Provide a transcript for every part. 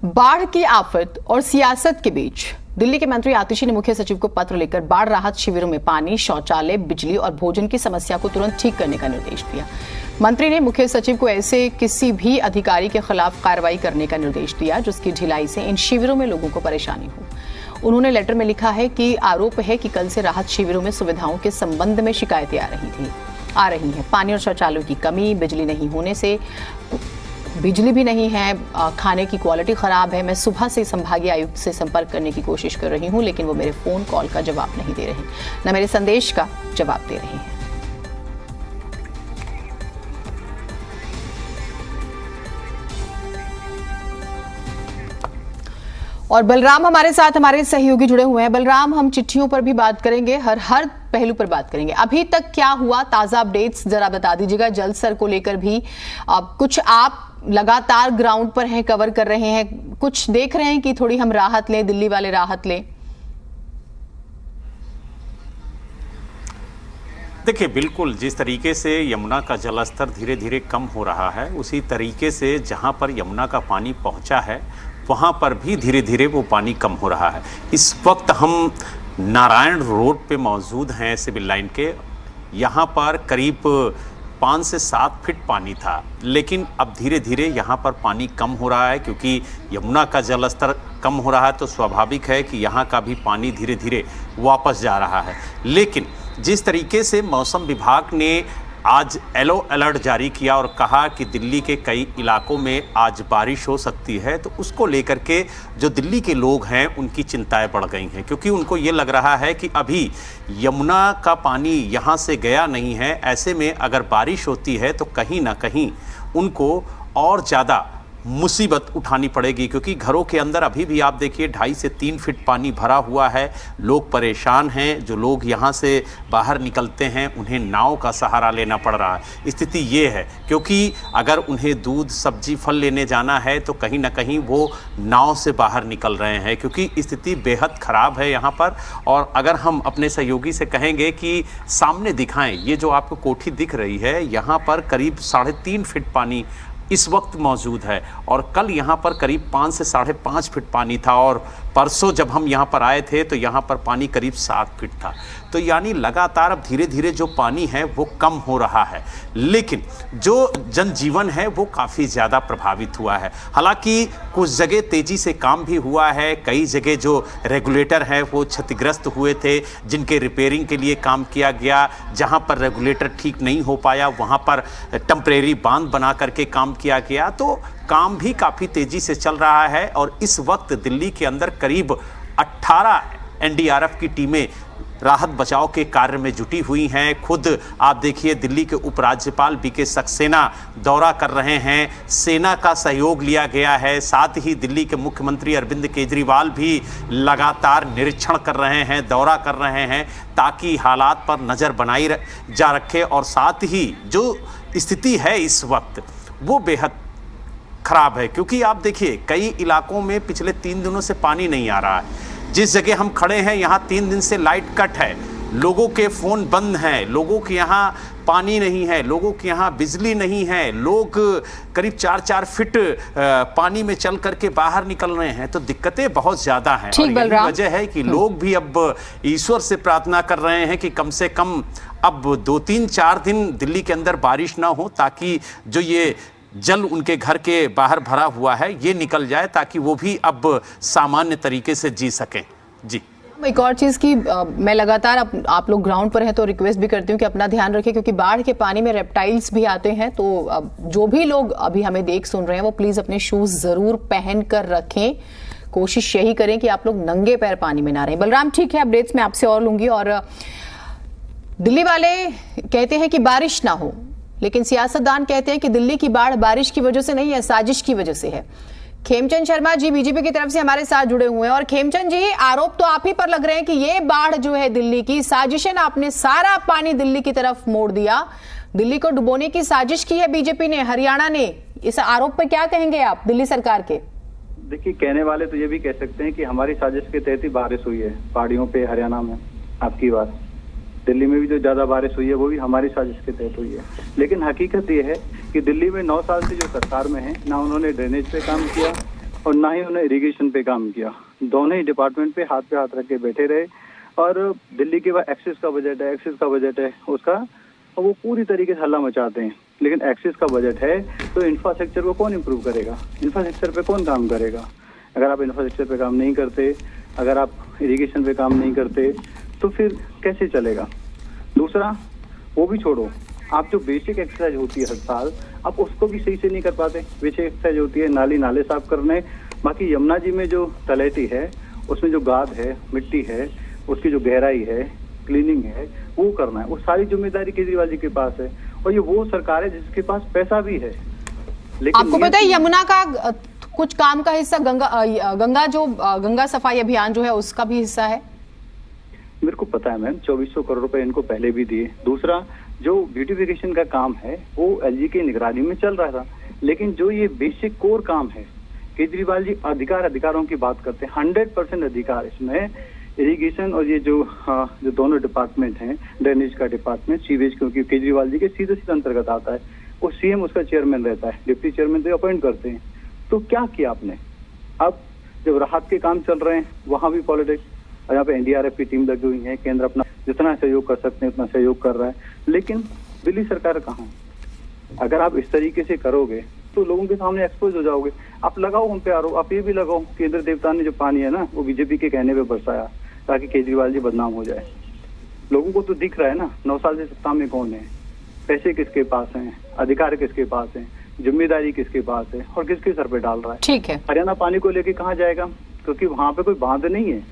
बाढ़ की आफत और सियासत के बीच दिल्ली के मंत्री आतिशी ने मुख्य सचिव को पत्र लिखकर बाढ़ राहत शिविरों में पानी, शौचालय, बिजली और भोजन की समस्या को तुरंत ठीक करने का निर्देश दिया। मंत्री ने मुख्य सचिव को ऐसे किसी भी अधिकारी के खिलाफ कार्रवाई करने का निर्देश दिया जिसकी ढिलाई से इन शिविरों में लोगों को परेशानी हो। उन्होंने लेटर में लिखा है कि आरोप है कि कल से राहत शिविरों में सुविधाओं के संबंध में शिकायतें आ रही हैं। पानी और शौचालयों की कमी, बिजली नहीं होने से बिजली भी नहीं है, खाने की क्वालिटी खराब है। मैं सुबह से संभागीय आयुक्त से संपर्क करने की कोशिश कर रही हूं, लेकिन वो मेरे फोन कॉल का जवाब नहीं दे रहे, न मेरे संदेश का जवाब दे रहे हैं। और बलराम हमारे साथ, हमारे सहयोगी जुड़े हुए हैं। बलराम, हम चिट्ठियों पर भी बात करेंगे, हर पहलू पर बात करेंगे। अभी तक क्या हुआ, ताजा अपडेट्स जरा बता दीजिएगा। जल स्तर को लेकर भी कुछ आप लगातार ग्राउंड पर हैं, कवर कर रहे हैं, कुछ देख रहे हैं कि थोड़ी हम राहत लें, दिल्ली वाले राहत लें? देखिए, बिल्कुल जिस तरीके से यमुना का जलस्तर धीरे धीरे कम हो रहा है, उसी तरीके से जहां पर यमुना का पानी पहुंचा है वहां पर भी धीरे धीरे वो पानी कम हो रहा है। इस वक्त हम नारायण रोड पे मौजूद हैं, सिविल लाइन के। यहाँ पर करीब 5 से 7 फीट पानी था, लेकिन अब धीरे धीरे यहाँ पर पानी कम हो रहा है क्योंकि यमुना का जलस्तर कम हो रहा है, तो स्वाभाविक है कि यहाँ का भी पानी धीरे धीरे वापस जा रहा है। लेकिन जिस तरीके से मौसम विभाग ने आज येलो अलर्ट जारी किया और कहा कि दिल्ली के कई इलाकों में आज बारिश हो सकती है, तो उसको लेकर के जो दिल्ली के लोग हैं उनकी चिंताएं बढ़ गई हैं, क्योंकि उनको ये लग रहा है कि अभी यमुना का पानी यहाँ से गया नहीं है। ऐसे में अगर बारिश होती है तो कहीं ना कहीं उनको और ज़्यादा मुसीबत उठानी पड़ेगी, क्योंकि घरों के अंदर अभी भी आप देखिए 2.5 से 3 फीट पानी भरा हुआ है। लोग परेशान हैं। जो लोग यहाँ से बाहर निकलते हैं उन्हें नाव का सहारा लेना पड़ रहा है। स्थिति ये है, क्योंकि अगर उन्हें दूध, सब्जी, फल लेने जाना है तो कहीं ना कहीं वो नाव से बाहर निकल रहे हैं, क्योंकि स्थिति बेहद ख़राब है यहाँ पर। और अगर हम अपने सहयोगी से कहेंगे कि सामने दिखाएं, ये जो आपको कोठी दिख रही है, यहाँ पर करीब 3.5 फीट पानी इस वक्त मौजूद है और कल यहाँ पर करीब 5 से 5.5 फीट पानी था, और परसों जब हम यहाँ पर आए थे तो यहाँ पर पानी करीब 7 फीट था। तो यानी लगातार अब धीरे धीरे जो पानी है वो कम हो रहा है, लेकिन जो जनजीवन है वो काफ़ी ज़्यादा प्रभावित हुआ है। हालांकि कुछ जगह तेज़ी से काम भी हुआ है, कई जगह जो रेगुलेटर है वो क्षतिग्रस्त हुए थे, जिनके रिपेयरिंग के लिए काम किया गया। जहाँ पर रेगुलेटर ठीक नहीं हो पाया वहाँ पर टेम्परेरी बांध बना करके काम किया गया, तो काम भी काफ़ी तेज़ी से चल रहा है। और इस वक्त दिल्ली के अंदर करीब 18 एनडीआरएफ की टीमें राहत बचाव के कार्य में जुटी हुई हैं। खुद आप देखिए, दिल्ली के उपराज्यपाल बीके सक्सेना दौरा कर रहे हैं, सेना का सहयोग लिया गया है। साथ ही दिल्ली के मुख्यमंत्री अरविंद केजरीवाल भी लगातार निरीक्षण कर रहे हैं, दौरा कर रहे हैं, ताकि हालात पर नज़र बनाई जा रखे। और साथ ही जो स्थिति है इस वक्त वो बेहद ख़राब है, क्योंकि आप देखिए कई इलाकों में पिछले 3 दिनों से पानी नहीं आ रहा है। जिस जगह हम खड़े हैं यहाँ 3 दिन से लाइट कट है, लोगों के फ़ोन बंद हैं, लोगों के यहाँ पानी नहीं है, लोगों के यहाँ बिजली नहीं है, लोग करीब 4-4 फीट पानी में चल करके बाहर निकल रहे हैं। तो दिक्कतें बहुत ज़्यादा हैं और यही वजह है कि लोग भी अब ईश्वर से प्रार्थना कर रहे हैं कि कम से कम अब 2-3-4 दिन दिल्ली के अंदर बारिश ना हो, ताकि जो ये जल उनके घर के बाहर भरा हुआ है ये निकल जाए, ताकि वो भी अब सामान्य तरीके से जी सकें। जी, एक और चीज़ की मैं लगातार आप लोग ग्राउंड पर हैं तो रिक्वेस्ट भी करती हूँ कि अपना ध्यान रखें, क्योंकि बाढ़ के पानी में रेप्टाइल्स भी आते हैं। तो जो भी लोग अभी हमें देख सुन रहे हैं वो प्लीज़ अपने शूज़ ज़रूर पहन कर रखें। कोशिश यही करें कि आप लोग नंगे पैर पानी में ना रहें। बलराम, ठीक है, अपडेट्स मैं आपसे और लूँगी। और दिल्ली वाले कहते हैं कि बारिश ना हो, लेकिन सियासतदान कहते हैं कि दिल्ली की बाढ़ बारिश की वजह से नहीं है, साजिश की वजह से है। खेमचंद शर्मा जी बीजेपी की तरफ से हमारे साथ जुड़े हुए हैं। और खेमचंद जी, आरोप तो आप ही पर लग रहे हैं कि ये बाढ़ जो है दिल्ली की साजिश है, आपने सारा पानी दिल्ली की तरफ मोड़ दिया, दिल्ली को डुबोने की साजिश की है बीजेपी ने, हरियाणा ने। इस आरोप पर क्या कहेंगे आप दिल्ली सरकार के? देखिए, कहने वाले तो ये भी कह सकते हैं कि हमारी साजिश के तहत ही बारिश हुई है पहाड़ियों पे, हरियाणा में। आपकी बात, दिल्ली में भी जो ज्यादा बारिश हुई है वो भी हमारी साजिश के तहत हुई है। लेकिन हकीकत ये है कि दिल्ली में 9 साल से जो सरकार में है, ना उन्होंने ड्रेनेज पे काम किया, और ना ही उन्होंने इरिगेशन पे काम किया। दोनों ही डिपार्टमेंट पे हाथ रख के बैठे रहे। और दिल्ली के बाद एक्सिस का बजट है उसका, और वो पूरी तरीके से हल्ला मचाते हैं। लेकिन एक्सिस का बजट है तो इंफ्रास्ट्रक्चर को कौन इम्प्रूव करेगा, इंफ्रास्ट्रक्चर पे कौन काम करेगा? अगर आप इंफ्रास्ट्रक्चर पे काम नहीं करते, अगर आप इरिगेशन पे काम नहीं करते, तो फिर कैसे चलेगा? दूसरा, वो भी छोड़ो, आप जो बेसिक एक्सरसाइज होती है हर साल, आप उसको भी सही से नहीं कर पाते। बेसिक एक्सरसाइज होती है नाले साफ करने, बाकी यमुना जी में जो तलहटी है उसमें जो गाद है, मिट्टी है, उसकी जो गहराई है, क्लीनिंग है, वो करना है। वो सारी जिम्मेदारी केजरीवाल जी के पास है, और ये वो सरकार है जिसके पास पैसा भी है। लेकिन आपको पता है यमुना का कुछ काम का हिस्सा गंगा सफाई अभियान जो है उसका भी हिस्सा है? मेरे को पता है मैम, 2400 करोड़ रुपए इनको पहले भी दिए। दूसरा, जो ब्यूटिफिकेशन का काम है वो एलजी की निगरानी में चल रहा था। लेकिन जो ये बेसिक कोर काम है, केजरीवाल जी अधिकारों की बात करते हैं। 100% अधिकार इसमें इरिगेशन और ये जो दोनों डिपार्टमेंट हैं, ड्रेनेज का डिपार्टमेंट, सीवेज, क्योंकि केजरीवाल जी के सीधे अंतर्गत आता है। वो सीएम उसका चेयरमैन रहता है, डिप्टी चेयरमैन तो अपॉइंट करते हैं। तो क्या किया आपने? अब जब राहत के काम चल रहे हैं वहां भी पॉलिटिक्स, और यहाँ पे एनडीआरएफ की टीम लगी हुई है, केंद्र अपना जितना सहयोग कर सकते हैं उतना सहयोग कर रहा है। लेकिन दिल्ली सरकार कहाँ? अगर आप इस तरीके से करोगे तो लोगों के सामने एक्सपोज हो जाओगे। आप लगाओ हम पे आरोप, आप ये भी लगाओ केंद्र देवता ने जो पानी है ना वो बीजेपी के कहने पे बरसाया ताकि केजरीवाल जी बदनाम हो जाए। लोगों को तो दिख रहा है ना 9 साल से सत्ता में कौन है, पैसे किसके पास हैं, अधिकार किसके पास है, जिम्मेदारी किसके पास है, और किसके सर पे डाल रहा है। ठीक है, हरियाणा पानी को लेके कहाँ जाएगा? क्योंकि वहां पे कोई बांध नहीं है।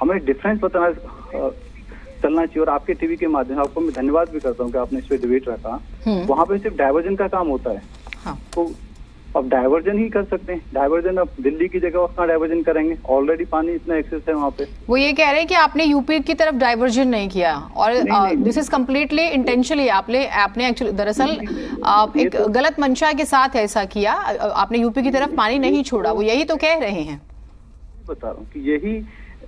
हमें डिफरेंस पता चलना चाहिए। और आपके टीवी के माध्यम से आपको मैं धन्यवाद भी करता हूँ कि आपने इस पे डिबेट रखा। वहाँ पे सिर्फ डाइवर्जन का काम होता है। हाँ। तो अब डाइवर्जन ही कर सकते हैं। डाइवर्जन अब दिल्ली की जगह कहाँ डाइवर्जन करेंगे? ऑलरेडी पानी इतना एक्सेस है वहाँ पे। वो ये कह रहे हैं कि आपने यूपी की तरफ डाइवर्जन नहीं किया, और दिस इज कम्प्लीटली इंटेंशनली आपने एक्चुअली दरअसल एक गलत मंशा के साथ ऐसा किया। आपने यूपी की तरफ पानी नहीं छोड़ा, वो यही तो कह रहे हैं। बता रहा हूँ कि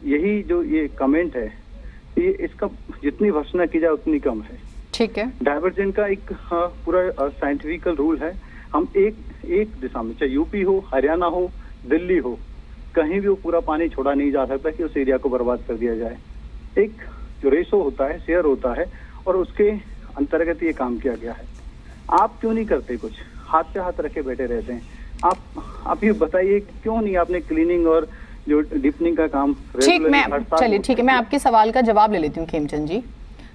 यही जो ये कमेंट है, ये इसका जितनी भर्त्सना की जाए उतनी कम है। ठीक है, डाइवर्जन का एक पूरा साइंटिफिकल रूल है। हम एक दिशा में, चाहे यूपी हो, हरियाणा हो, दिल्ली हो, कहीं भी वो पूरा पानी छोड़ा नहीं जा सकता कि उस एरिया को बर्बाद कर दिया जाए। एक जो रेशो होता है, शेयर होता है, और उसके अंतर्गत ये काम किया गया है। आप क्यों नहीं करते कुछ? हाथ पे हाथ रखे बैठे रहते हैं। आप ये बताइए क्यों नहीं आपने क्लीनिंग और जो डीपनिंग का काम? ठीक, मैं आपके सवाल का जवाब ले लेती हूँ खेमचंद जी,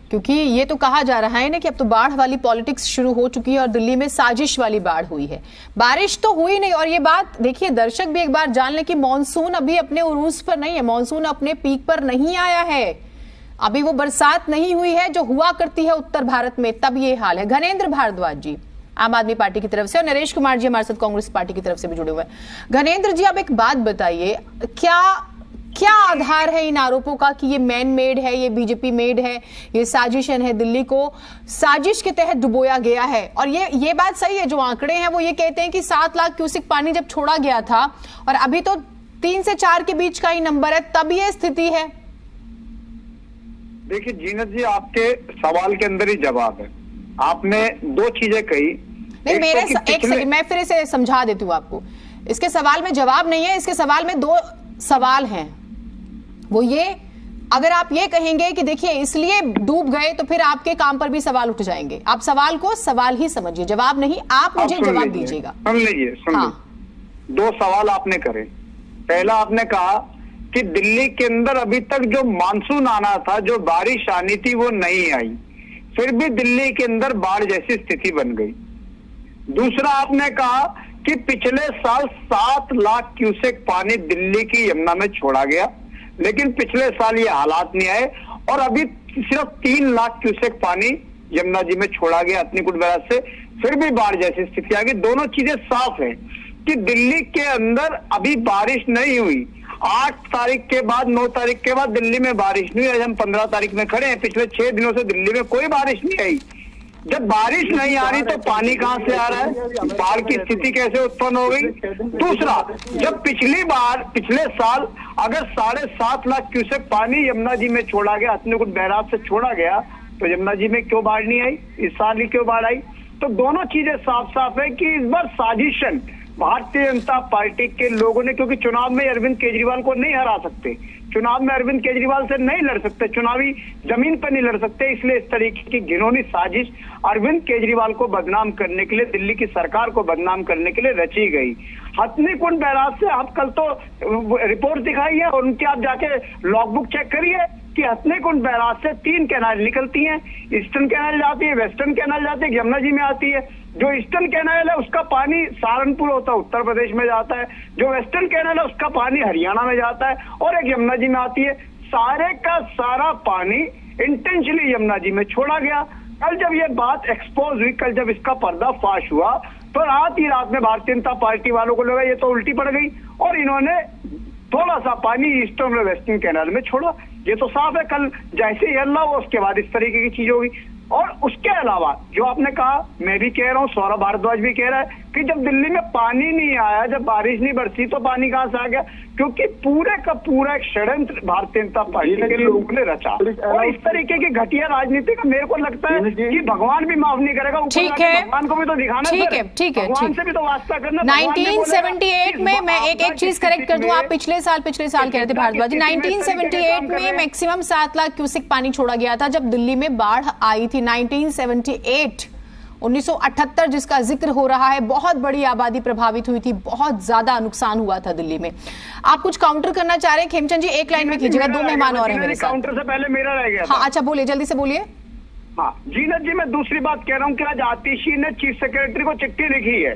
क्योंकि ये तो कहा जा रहा है ना कि अब तो बाढ़ वाली पॉलिटिक्स शुरू हो चुकी है और दिल्ली में साजिश वाली बाढ़ हुई है। बारिश तो हुई नहीं, और ये बात देखिए दर्शक भी एक बार जान लें कि मॉनसून अभी अपने उरूज पर नहीं है, मॉनसून अपने पीक पर नहीं आया है। अभी वो बरसात नहीं हुई है जो हुआ करती है उत्तर भारत में, तब ये हाल है। घनेंद्र भारद्वाज जी आम आदमी पार्टी की तरफ से, और नरेश कुमार जी हमारे साथ कांग्रेस पार्टी की तरफ से भी जुड़े हुए हैं। घनेंद्र जी, आप एक बात बताइए, क्या आधार है इन आरोपों का कि ये मैन मेड है, ये बीजेपी मेड है, ये साजिशन है, दिल्ली को साजिश के तहत डुबोया गया है? और ये बात सही है, जो आंकड़े हैं वो ये कहते हैं कि 7 लाख क्यूसेक पानी जब छोड़ा गया था और अभी तो 3 से 4 के बीच का ही नंबर है, तब ये स्थिति है। देखिए जीनत जी, आपके सवाल के अंदर ही जवाब है। आपने 2 चीजें कही। नहीं, मैं फिर इसे समझा देती हूँ आपको। इसके सवाल में जवाब नहीं है, इसके सवाल में 2 सवाल हैं। वो ये, अगर आप ये कहेंगे कि देखिए इसलिए डूब गए, तो फिर आपके काम पर भी सवाल उठ जाएंगे। आप सवाल को सवाल ही समझिए, जवाब नहीं। आप मुझे जवाब दीजिएगा। सुन लीजिए। 2 सवाल आपने करे। पहला आपने कहा कि दिल्ली के अंदर अभी तक जो मानसून आना था, जो बारिश आनी थी, वो नहीं आई, फिर भी दिल्ली के अंदर बाढ़ जैसी स्थिति बन गई। दूसरा आपने कहा कि पिछले साल 7 लाख क्यूसेक पानी दिल्ली की यमुना में छोड़ा गया, लेकिन पिछले साल ये हालात नहीं आए, और अभी सिर्फ 3 लाख क्यूसेक पानी यमुना जी में छोड़ा गया अतनीकुंड बैराज से, फिर भी बाढ़ जैसी स्थिति आ गई। दोनों चीजें साफ है कि दिल्ली के अंदर अभी बारिश नहीं हुई। 8 तारीख के बाद, 9 तारीख के बाद दिल्ली में बारिश नहीं हुई। हम 15 तारीख में खड़े हैं। पिछले 6 दिनों से दिल्ली में कोई बारिश नहीं आई। जब बारिश नहीं आ रही तो पानी कहां से आ रहा है? बाढ़ की स्थिति कैसे उत्पन्न हो गई? दूसरा, जब पिछले साल अगर 7.5 लाख क्यूसेक पानी यमुना जी में छोड़ा गया, अतनीकुंड बैराज से छोड़ा गया, तो यमुना जी में क्यों बाढ़ नहीं आई? इस साल ही क्यों बाढ़ आई? तो दोनों चीजें साफ साफ है कि इस बार साजिशन भारतीय जनता पार्टी के लोगों ने, क्योंकि चुनाव में अरविंद केजरीवाल को नहीं हरा सकते, चुनाव में अरविंद केजरीवाल से नहीं लड़ सकते, चुनावी जमीन पर नहीं लड़ सकते, इसलिए इस तरीके की घिनौनी साजिश अरविंद केजरीवाल को बदनाम करने के लिए, दिल्ली की सरकार को बदनाम करने के लिए रची गई। हथनी कुंड बैराज से आप कल तो रिपोर्ट दिखाई है और उनके आप जाके लॉगबुक चेक करिए कि हथनी कुंड बैराज से 3 कैनाल निकलती हैं, ईस्टर्न कैनाल जाती है, वेस्टर्न कैनाल जाती है, यमुना जी में आती है। जो ईस्टर्न कैनाल है उसका पानी सहारनपुर होता है, उत्तर प्रदेश में जाता है, जो वेस्टर्न कैनाल है उसका पानी हरियाणा में जाता है और एक यमुना जी में आती है। सारे का सारा पानी इंटेंशनली यमुना जी में छोड़ा गया। कल जब ये बात एक्सपोज हुई, कल जब इसका पर्दाफाश हुआ, तो रात ही रात में भारतीय जनता पार्टी वालों को लगा ये तो उल्टी पड़ गई और इन्होंने थोड़ा सा पानी ईस्टर्न और वेस्टर्न कैनाल में छोड़ा। ये तो साफ है, कल जैसे ही हल्ला हुआ उसके बाद इस तरीके की चीज होगी। और उसके अलावा जो आपने कहा, मैं भी कह रहा हूँ, सौरभ भारद्वाज भी कह रहा है कि जब दिल्ली में पानी नहीं आया, जब बारिश नहीं बरसी तो पानी कहां से आ गया? क्योंकि पूरे का पूरा एक षड्यंत्र भारतीय जनता पार्टी के लोगों ने रचा और इस तरीके की घटिया राजनीति का मेरे को लगता है कि भगवान भी माफ नहीं करेगा। ठीक है, भगवान को भी तो दिखाना, ठीक है, भगवान से भी तो वास्ता करना। 1978 में मैं एक चीज करेक्ट कर दूं, आप पिछले साल कह रहे थे भारद्वाज जी, 1978 में मैक्सिमम 7 लाख क्यूसेक पानी छोड़ा गया था जब दिल्ली में बाढ़ आई थी। 1978 1978 जिसका जिक्र हो रहा है, बहुत बड़ी आबादी प्रभावित हुई थी, बहुत ज्यादा नुकसान हुआ था दिल्ली में। आप कुछ काउंटर करना चाह रहे हैं खेमचंद जी? एक लाइन में कीजिएगा, 2 मेहमान और हैं मेरे साथ। काउंटर से पहले मेरा रह गया। हाँ, अच्छा बोलिए, जल्दी से बोलिए। हाँ जीनत जी, मैं दूसरी बात कह रहा हूँ कि आज आतिशी ने चीफ सेक्रेटरी को चिट्ठी लिखी है।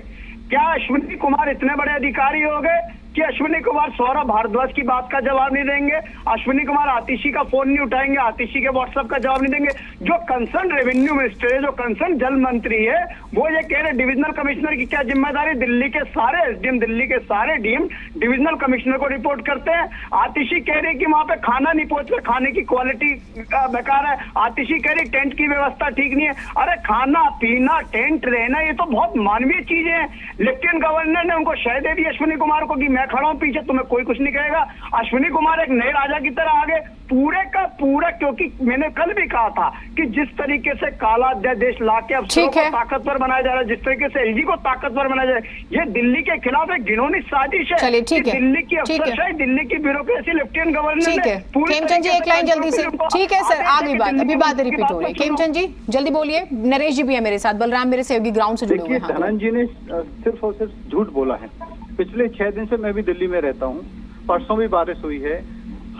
क्या अश्विनी कुमार इतने बड़े अधिकारी हो गए कि अश्विनी कुमार सौरभ भारद्वाज की बात का जवाब नहीं देंगे? अश्विनी कुमार आतिशी का फोन नहीं उठाएंगे, आतिशी के व्हाट्सएप का जवाब नहीं देंगे? जो कंसर्न रेवेन्यू मिनिस्टर है, जो कंसर्न जल मंत्री है, वो ये कह रहे डिविजनल कमिश्नर की क्या जिम्मेदारी? दिल्ली के सारे एसडीएम, दिल्ली के सारे डीएम डिविजनल कमिश्नर को रिपोर्ट करते हैं। आतिशी कह रही कि वहां पे खाना नहीं पहुंच रहा, खाने की क्वालिटी बेकार है। आतिशी कह रही टेंट की व्यवस्था ठीक नहीं है। अरे खाना पीना, टेंट रहना, ये तो बहुत मानवीय चीजें हैं। लेफ्टिनेंट गवर्नर ने उनको शह दे दी अश्विनी कुमार को कि मैं खड़ा हूं पीछे, तुम्हें कोई कुछ नहीं कहेगा। अश्विनी कुमार एक नए राजा की तरह आगे पूरे का पूरा, क्योंकि मैंने कल भी कहा था कि जिस तरीके से काला अध्यादेश लाके अफसरों को ताकतवर बनाया जा रहा है, जिस तरीके से एलजी को ताकतवर बनाया जा रहा है, ये दिल्ली के खिलाफ एक घिनौनी साजिश है। चलिए ठीक है, दिल्ली की अफसरशाही, दिल्ली की ब्यूरोक्रेसी, लेफ्टिनेंट गवर्नर ने खेमचंद जी एक लाइन जल्दी से। ठीक है सर, आगे बात, अभी बात रिपीट हो रही है। खेमचंद जी जल्दी बोलिए। नरेश जी भी है मेरे साथ, बलराम मेरे सहयोगी ग्राउंड से जुड़े हुए हैं। धनंजय जी ने सिर्फ और सिर्फ झूठ बोला है। पिछले 6 दिन से मैं भी दिल्ली में रहता हूँ, परसों भी बारिश हुई है,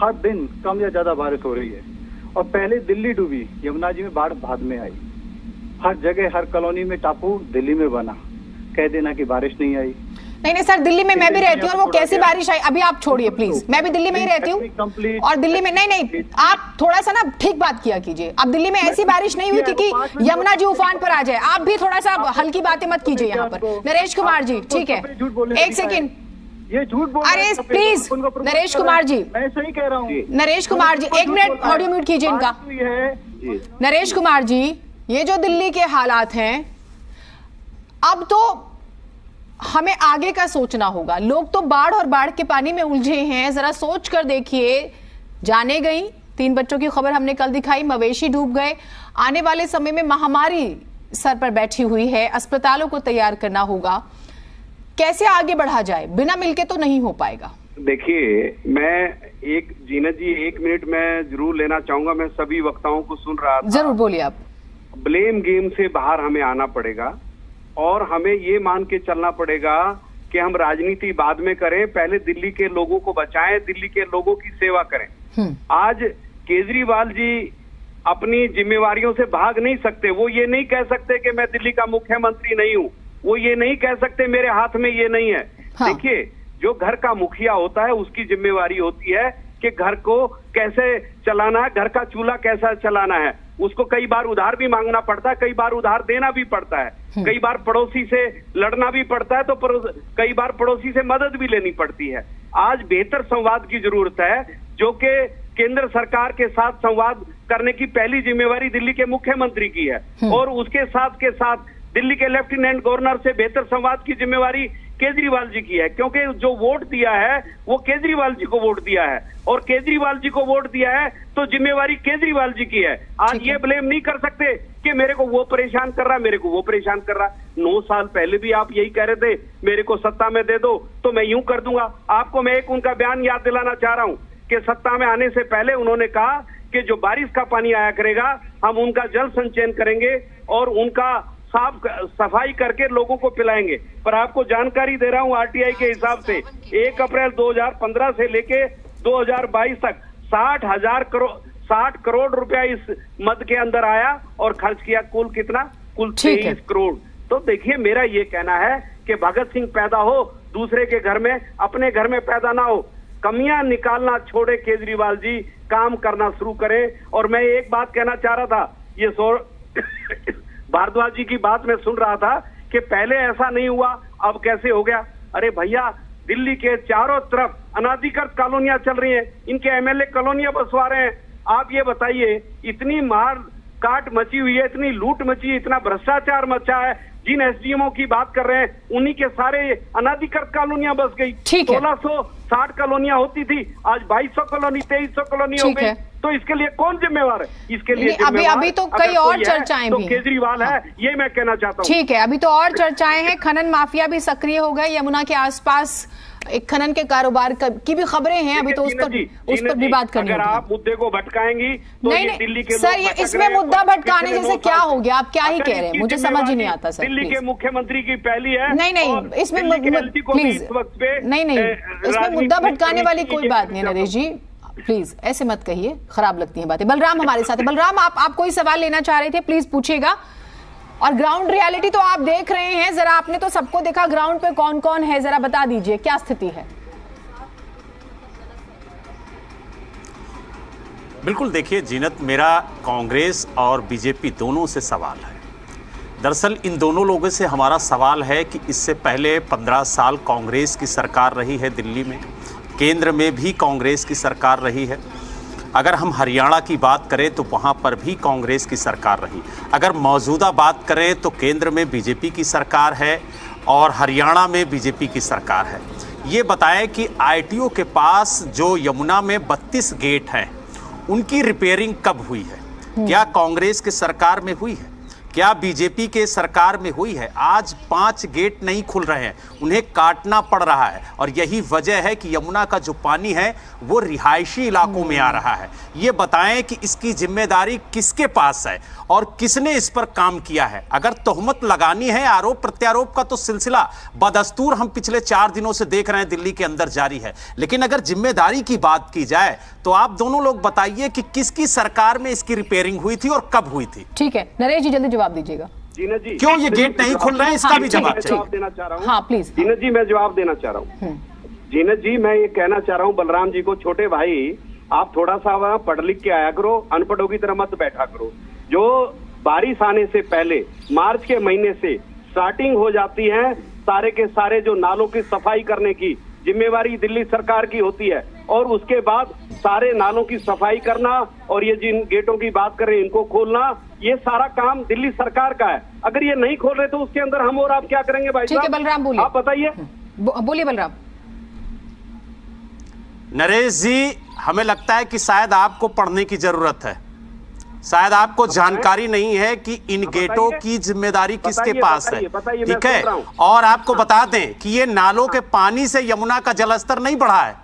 हर दिन कम या ज्यादा बारिश हो रही है। और पहले दिल्ली डूबी, यमुना जी में बाढ़ बाद में आई। हर जगह, हर कॉलोनी में टापू दिल्ली में बना। कह देना कि बारिश नहीं आई। नहीं सर, दिल्ली में मैं भी रहती हूँ और वो कैसी बारिश आई, अभी आप छोड़िए प्लीज। मैं भी दिल्ली में ही रहती हूँ और दिल्ली में नहीं, आप थोड़ा सा ना ठीक बात किया कीजिए। अब दिल्ली में ऐसी बारिश नहीं हुई कि यमुना जी उफान पर आ जाए। आप भी थोड़ा सा हल्की बातें मत कीजिए यहाँ पर। नरेश कुमार जी, ठीक है, एक सेकेंड, ये झूठ बोल रहे हैं। अरे प्लीज नरेश कुमार जी, मैं सही कह रहा हूँ। Naresh Kumar ji 1 minute audio mute कीजिए इनका। नरेश कुमार जी, ये जो दिल्ली के हालात हैं, अब तो हमें आगे का सोचना होगा। लोग तो बाढ़ और बाढ़ के पानी में उलझे हैं, जरा सोच कर देखिए। जाने गई 3 बच्चों की खबर हमने कल दिखाई, मवेशी डूब गए। आने वाले समय में महामारी सर पर बैठी हुई है, अस्पतालों को तैयार करना होगा। कैसे आगे बढ़ा जाए? बिना मिलके तो नहीं हो पाएगा। देखिए, मैं जीनत जी 1 मिनट में जरूर लेना चाहूंगा। मैं सभी वक्ताओं को सुन रहा था। जरूर बोलिए आप। ब्लेम गेम से बाहर हमें आना पड़ेगा और हमें ये मान के चलना पड़ेगा कि हम राजनीति बाद में करें, पहले दिल्ली के लोगों को बचाएं, दिल्ली के लोगों की सेवा करें। आज केजरीवाल जी अपनी जिम्मेवारियों से भाग नहीं सकते। वो ये नहीं कह सकते कि मैं दिल्ली का मुख्यमंत्री नहीं हूँ, वो ये नहीं कह सकते मेरे हाथ में ये नहीं है। हाँ। देखिए, जो घर का मुखिया होता है उसकी जिम्मेवारी होती है कि घर को कैसे चलाना है, घर का चूल्हा कैसा चलाना है। उसको कई बार उधार भी मांगना पड़ता है, कई बार उधार देना भी पड़ता है, कई बार पड़ोसी से लड़ना भी पड़ता है, तो कई बार पड़ोसी से मदद भी लेनी पड़ती है। आज बेहतर संवाद की जरूरत है, जो कि केंद्र सरकार के साथ संवाद करने की पहली जिम्मेवारी दिल्ली के मुख्यमंत्री की है और उसके साथ के साथ दिल्ली के लेफ्टिनेंट गवर्नर से बेहतर संवाद की जिम्मेवारी केजरीवाल जी की है। क्योंकि जो वोट दिया है वो केजरीवाल जी को वोट दिया है और केजरीवाल जी को वोट दिया है तो जिम्मेवारी केजरीवाल जी की है। आज ये ब्लेम नहीं कर सकते कि मेरे को वो परेशान कर रहा है, मेरे को वो परेशान कर रहा है। 9 साल पहले भी आप यही कह रहे थे मेरे को सत्ता में दे दो तो मैं यूं कर दूंगा। आपको मैं एक उनका बयान याद दिलाना चाह रहा हूं कि सत्ता में आने से पहले उन्होंने कहा कि जो बारिश का पानी आया करेगा हम उनका जल संचयन करेंगे और उनका साफ सफाई करके लोगों को पिलाएंगे। पर आपको जानकारी दे रहा हूं आरटीआई के हिसाब से 1 अप्रैल 2015 से लेके 2022 तक 60 करोड़ रुपया इस मद के अंदर आया और खर्च किया कुल कितना? कुल 23 करोड़। तो देखिए मेरा ये कहना है कि भगत सिंह पैदा हो दूसरे के घर में, अपने घर में पैदा ना हो। कमियां निकालना छोड़े केजरीवाल जी, काम करना शुरू करें। और मैं एक बात कहना चाह रहा था, ये भारद्वाज जी की बात मैं सुन रहा था कि पहले ऐसा नहीं हुआ अब कैसे हो गया। अरे भैया दिल्ली के चारों तरफ अनाधिकृत कॉलोनियां चल रही हैं, इनके एमएलए कॉलोनियां बसवा रहे हैं। आप ये बताइए इतनी मार काट मची हुई है, इतनी लूट मची है, इतना भ्रष्टाचार मचा है, जिन एसडीएमओ की बात कर रहे हैं उन्हीं के सारे अनाधिकृत कॉलोनियां बस गई। 1660 कॉलोनियां होती थी, आज 2200 कॉलोनी 2300 कॉलोनी हो गई। तो इसके लिए कौन जिम्मेवार है? इसके लिए अभी तो कई और चर्चाएं भी, तो केजरीवाल है, ये मैं कहना चाहता हूँ। ठीक है, अभी तो और चर्चाएं हैं। खनन माफिया भी सक्रिय हो गए, यमुना के आसपास एक खनन के कारोबार की भी खबरें हैं, अभी तो उस पर भी बात करनी होगी। अगर आप मुद्दे को भटकाएंगी तो नहीं, दिल्ली के सर ये इसमें मुद्दा भटकाने जैसे क्या हो गया? आप क्या ही कह रहे हैं, मुझे समझ ही नहीं आता सर। दिल्ली के मुख्यमंत्री की पहली है। नहीं, इसमें प्लीज नहीं, इसमें मुद्दा भटकाने वाली कोई बात नहीं नरेश जी, प्लीज ऐसे मत कहिए, खराब लगती हैं बातें। बलराम हमारे साथ है। बलराम आप कोई सवाल लेना चाह रहे थे, प्लीज पूछिएगा। और ग्राउंड रियलिटी तो आप देख रहे हैं, जरा आपने तो सबको देखा, ग्राउंड पे कौन कौन है जरा बता दीजिए, क्या स्थिति है? बिल्कुल, देखिए जीनत, मेरा कांग्रेस और बीजेपी दोनों से सवाल है। दरअसल इन दोनों लोगों से हमारा सवाल है कि इससे पहले 15 साल कांग्रेस की सरकार रही है दिल्ली में, केंद्र में भी कांग्रेस की सरकार रही है। अगर हम हरियाणा की बात करें तो वहाँ पर भी कांग्रेस की सरकार रही। अगर मौजूदा बात करें तो केंद्र में बीजेपी की सरकार है और हरियाणा में बीजेपी की सरकार है। ये बताएं कि आईटीओ के पास जो यमुना में 32 गेट हैं, उनकी रिपेयरिंग कब हुई है? क्या कांग्रेस की सरकार में हुई है? क्या बीजेपी के सरकार में हुई है? आज 5 गेट नहीं खुल रहे हैं, उन्हें काटना पड़ रहा है और यही वजह है कि यमुना का जो पानी है वो रिहायशी इलाकों में आ रहा है। ये बताएं कि इसकी जिम्मेदारी किसके पास है और किसने इस पर काम किया है। अगर तोहमत लगानी है, आरोप प्रत्यारोप का तो सिलसिला बदस्तूर हम पिछले 4 दिनों से देख रहे हैं दिल्ली के अंदर जारी है, लेकिन अगर जिम्मेदारी की बात की जाए तो आप दोनों लोग बताइए कि किसकी सरकार में इसकी रिपेयरिंग हुई थी और कब हुई थी? ठीक है नरेश जी, जल्दी जवाब दीजिएगा। जीनत जी, क्यों ये गेट नहीं खुल रहे हैं, इसका भी जवाब देना चाह रहा हूँ। हाँ प्लीज जीनत जी, मैं जवाब देना चाह रहा हूँ। जीनत जी, मैं ये कहना चाह रहा हूँ बलराम जी को, छोटे भाई आप थोड़ा सा वहाँ पढ़ लिख के आया करो, अनपढ़ों की तरह मत बैठा करो। जो बारिश आने से पहले मार्च के महीने से स्टार्टिंग हो जाती है, सारे के सारे जो नालों की सफाई करने की जिम्मेवारी दिल्ली सरकार की होती है और उसके बाद सारे नालों की सफाई करना और ये जिन गेटों की बात कर रहे हैं इनको खोलना, ये सारा काम दिल्ली सरकार का है। अगर ये नहीं खोल रहे तो उसके अंदर हम और आप क्या करेंगे भाई? ठीक है बलराम, बोलिए, आप बताइए। बोलिए बलराम। नरेश जी, हमें लगता है कि शायद आपको पढ़ने की जरूरत है, शायद आपको जानकारी नहीं है कि इन गेटों की जिम्मेदारी किसके पास है। ठीक है, और आपको बता दें कि ये नालों के पानी से यमुना का जलस्तर नहीं बढ़ा है।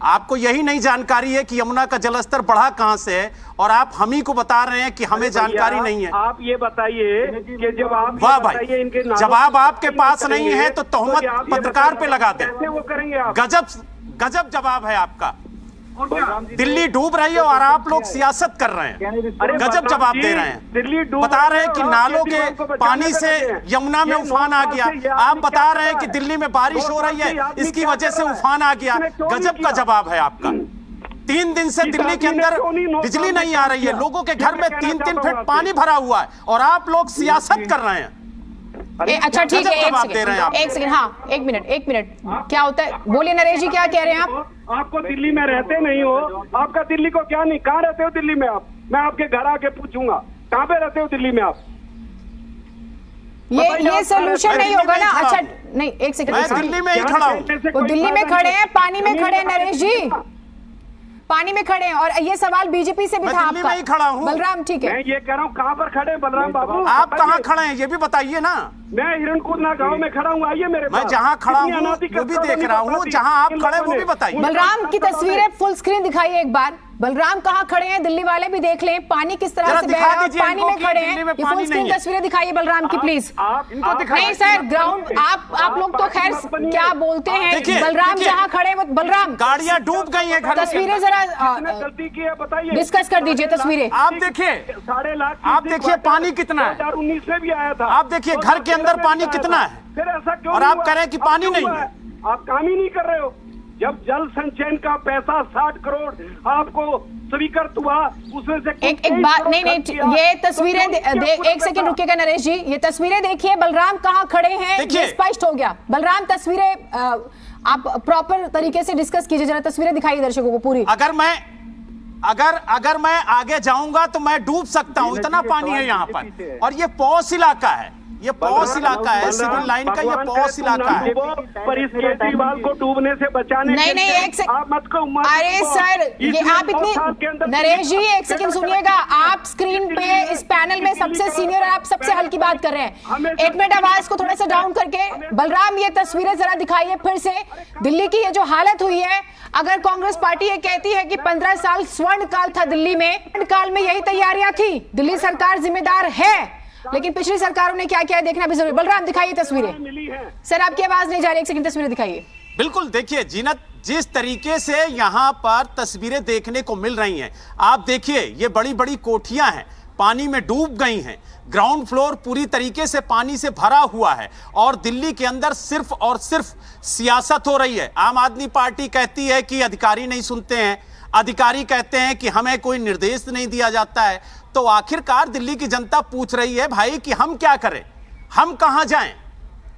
आपको यही नहीं जानकारी है कि यमुना का जलस्तर बढ़ा कहां से है और आप हम ही को बता रहे हैं कि हमें जानकारी नहीं है। आप ये बताइए कि जब आप वाह भाई, जवाब आपके पास नहीं है तो तोहमत पत्रकार पे लगा दें। कैसे वो करेंगे आप? गजब जवाब है आपका। दिल्ली डूब रही है और आप लोग सियासत कर रहे हैं। गजब जवाब दे रहे हैं। दिल्ली बता रहे हैं कि नालों के पानी से यमुना में उफान आ गया। आप बता रहे हैं कि दिल्ली में बारिश हो रही है, इसकी वजह से उफान आ गया। गजब का जवाब है आपका। 3 दिन से दिल्ली के अंदर बिजली नहीं आ रही है, लोगों के घर में 3-3 फीट पानी भरा हुआ है और आप लोग सियासत कर रहे हैं। अच्छा ठीक है, एक सेकंड, हाँ 1 मिनट, क्या होता है? बोलिए नरेश जी, क्या कह रहे हैं आप? आपको दिल्ली में रहते नहीं हो, आपका दिल्ली को क्या नहीं, कहाँ रहते हो दिल्ली में आप? मैं आपके घर आके पूछूंगा कहाँ पे रहते हो दिल्ली में आप? ये सोल्यूशन नहीं होगा ना। अच्छा नहीं, एक सेकंड, दिल्ली में ही खड़ा हूँ। वो दिल्ली में खड़े हैं, पानी में खड़े हैं नरेश जी। पानी में खड़े हैं। और ये सवाल बीजेपी से भी था दिल्ली में ही खड़ा हूँ बलराम, ठीक है। मैं ये कह रहा हूँ कहाँ पर खड़े बलराम बाबू? आप कहाँ खड़े हैं ये भी बताइए ना। मैं हिरणकूदना गांव में खड़ा हूँ, आइए मेरे पास। मैं जहाँ खड़ा हूँ वो भी देख रहा हूँ, जहाँ आप खड़े वो भी बताइए। बलराम की तस्वीरें फुल स्क्रीन दिखाइए एक बार। बलराम कहाँ खड़े हैं, दिल्ली वाले भी देख लें, पानी किस तरह से बह रहा है, पानी में खड़े हैं। ये फुल स्क्रीन तस्वीरें दिखाइए बलराम की प्लीज। नहीं सर, ग्राउंड आप लोग तो खैर क्या बोलते हैं, बलराम जहाँ खड़े हैं बलराम गाड़ियाँ डूब गई है, तस्वीरें जरा गलती की है बताइए, डिस्कस कर दीजिए तस्वीरें। आप देखिए 1.5 लाख, आप देखिए पानी कितना है, 2019 में भी आया था। आप देखिए घर के अंदर पानी कितना है, फिर ऐसा क्यों? और आप कह रहे हैं कि पानी नहीं है। आप काम ही नहीं कर रहे हो। जब जल संचयन का पैसा 60 करोड़ आपको स्वीकृत हुआ, उसमें से एक बात नहीं, ये तस्वीरें एक सेकंड रुकिएगा नरेश जी, ये तस्वीरें देखिए, बलराम कहाँ खड़े हैं ये स्पष्ट हो गया। बलराम तस्वीरें आप प्रॉपर तरीके से डिस्कस कीजिए, जरा तस्वीरें दिखाइए दर्शकों को पूरी। अगर मैं आगे जाऊंगा तो मैं डूब सकता हूं, इतना पानी है यहाँ पर। और ये पॉश इलाका है, ये पॉश इलाका है, सिविल लाइन का ये पॉश इलाका है। पर इस केजरीवाल को डूबने से बचाने नहीं एक सेकंड, अरे सर ये आप इतनी, नरेश जी एक सेकंड सुनिएगा, आप स्क्रीन पे इस पैनल में सबसे सीनियर और आप सबसे हल्की बात कर रहे हैं। एक मिनट आवाज को थोड़ा सा डाउन करके। बलराम ये तस्वीरें जरा दिखाइए फिर से, दिल्ली की ये जो हालत हुई है। अगर कांग्रेस पार्टी ये कहती है कि 15 साल स्वर्ण काल था दिल्ली में, स्वर्ण काल में यही तैयारियां थी, दिल्ली सरकार जिम्मेदार है, लेकिन पिछली सरकारों ने क्या किया देखना भी जरूरी। बलराम दिखाइए तस्वीरें। सर आपकी आवाज नहीं जा रही, एक सेकंड तस्वीरें दिखाइए। बिल्कुल देखिए जीनत, जिस तरीके से यहाँ पर तस्वीरें देखने को मिल रही हैं, आप देखिए ये बड़ी बड़ी कोठियां हैं, पानी में डूब गई हैं, ग्राउंड फ्लोर पूरी तरीके से पानी से भरा हुआ है, और दिल्ली के अंदर सिर्फ और सिर्फ सियासत हो रही है। आम आदमी पार्टी कहती है कि अधिकारी नहीं सुनते हैं, अधिकारी कहते हैं कि हमें कोई निर्देश नहीं दिया जाता है। तो आखिरकार दिल्ली की जनता पूछ रही है भाई कि हम क्या करें, हम कहां जाएं,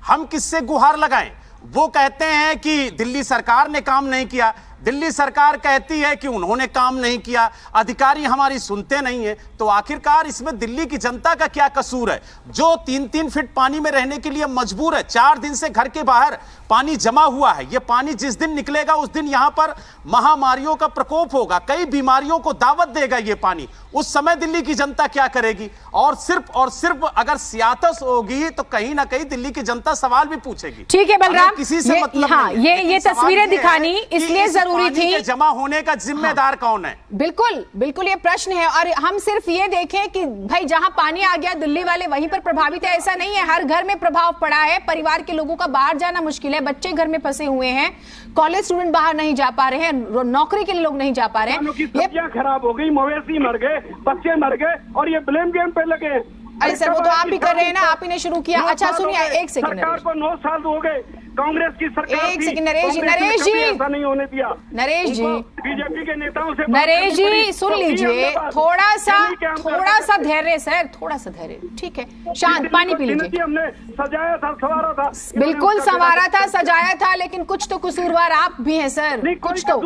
हम किससे गुहार लगाएं। वो कहते हैं कि दिल्ली सरकार ने काम नहीं किया, दिल्ली सरकार कहती है कि उन्होंने काम नहीं किया, अधिकारी हमारी सुनते नहीं है। तो आखिरकार इसमें दिल्ली की जनता का क्या कसूर है, जो 3-3 फीट पानी में रहने के लिए मजबूर है। 4 दिन से घर के बाहर पानी जमा हुआ है। ये पानी जिस दिन निकलेगा उस दिन यहां पर महामारियों का प्रकोप होगा, कई बीमारियों को दावत देगा ये पानी। उस समय दिल्ली की जनता क्या करेगी? और सिर्फ अगर सियासत होगी तो कहीं ना कहीं दिल्ली की जनता सवाल भी पूछेगी। ठीक है बलराम, किसी से मतलब हाँ, ये तस्वीरें दिखानी इसलिए जरूरी थी। जमा होने का जिम्मेदार कौन है? बिल्कुल ये प्रश्न है। और हम सिर्फ ये देखें कि भाई जहां पानी आ गया दिल्ली वाले वहीं पर प्रभावित है, ऐसा नहीं है। हर घर में प्रभाव पड़ा है, परिवार के लोगों का बाहर जाना मुश्किल है, बच्चे घर में फंसे हुए हैं, कॉलेज स्टूडेंट बाहर नहीं जा पा रहे हैं, नौकरी के लिए लोग नहीं जा पा रहे हैं, सब्जियां खराब हो गई, मवेशी मर गए, बच्चे मर गए, और ये ब्लेम गेम पे लगे। अरे सर वो तो आप ही कर रहे हैं ना, आप ही ने शुरू किया। अच्छा सुनिए एक सेकंड, सरकार को 9 साल हो गए, कांग्रेस की सरकार, एक सेकंड नरेश जी ऐसा नहीं होने दिया। नरेश जी, बीजेपी के नेताओं से नरेश जी सुन लीजिए, थोड़ा सा धैर्य सर, थोड़ा सा धैर्य, ठीक है, शांत, पानी पी लीजिए। हमने सजाया था, संवारा था, बिल्कुल संवारा था, सजाया था, लेकिन कुछ तो कसूरवार आप भी हैं सर, कुछ तो।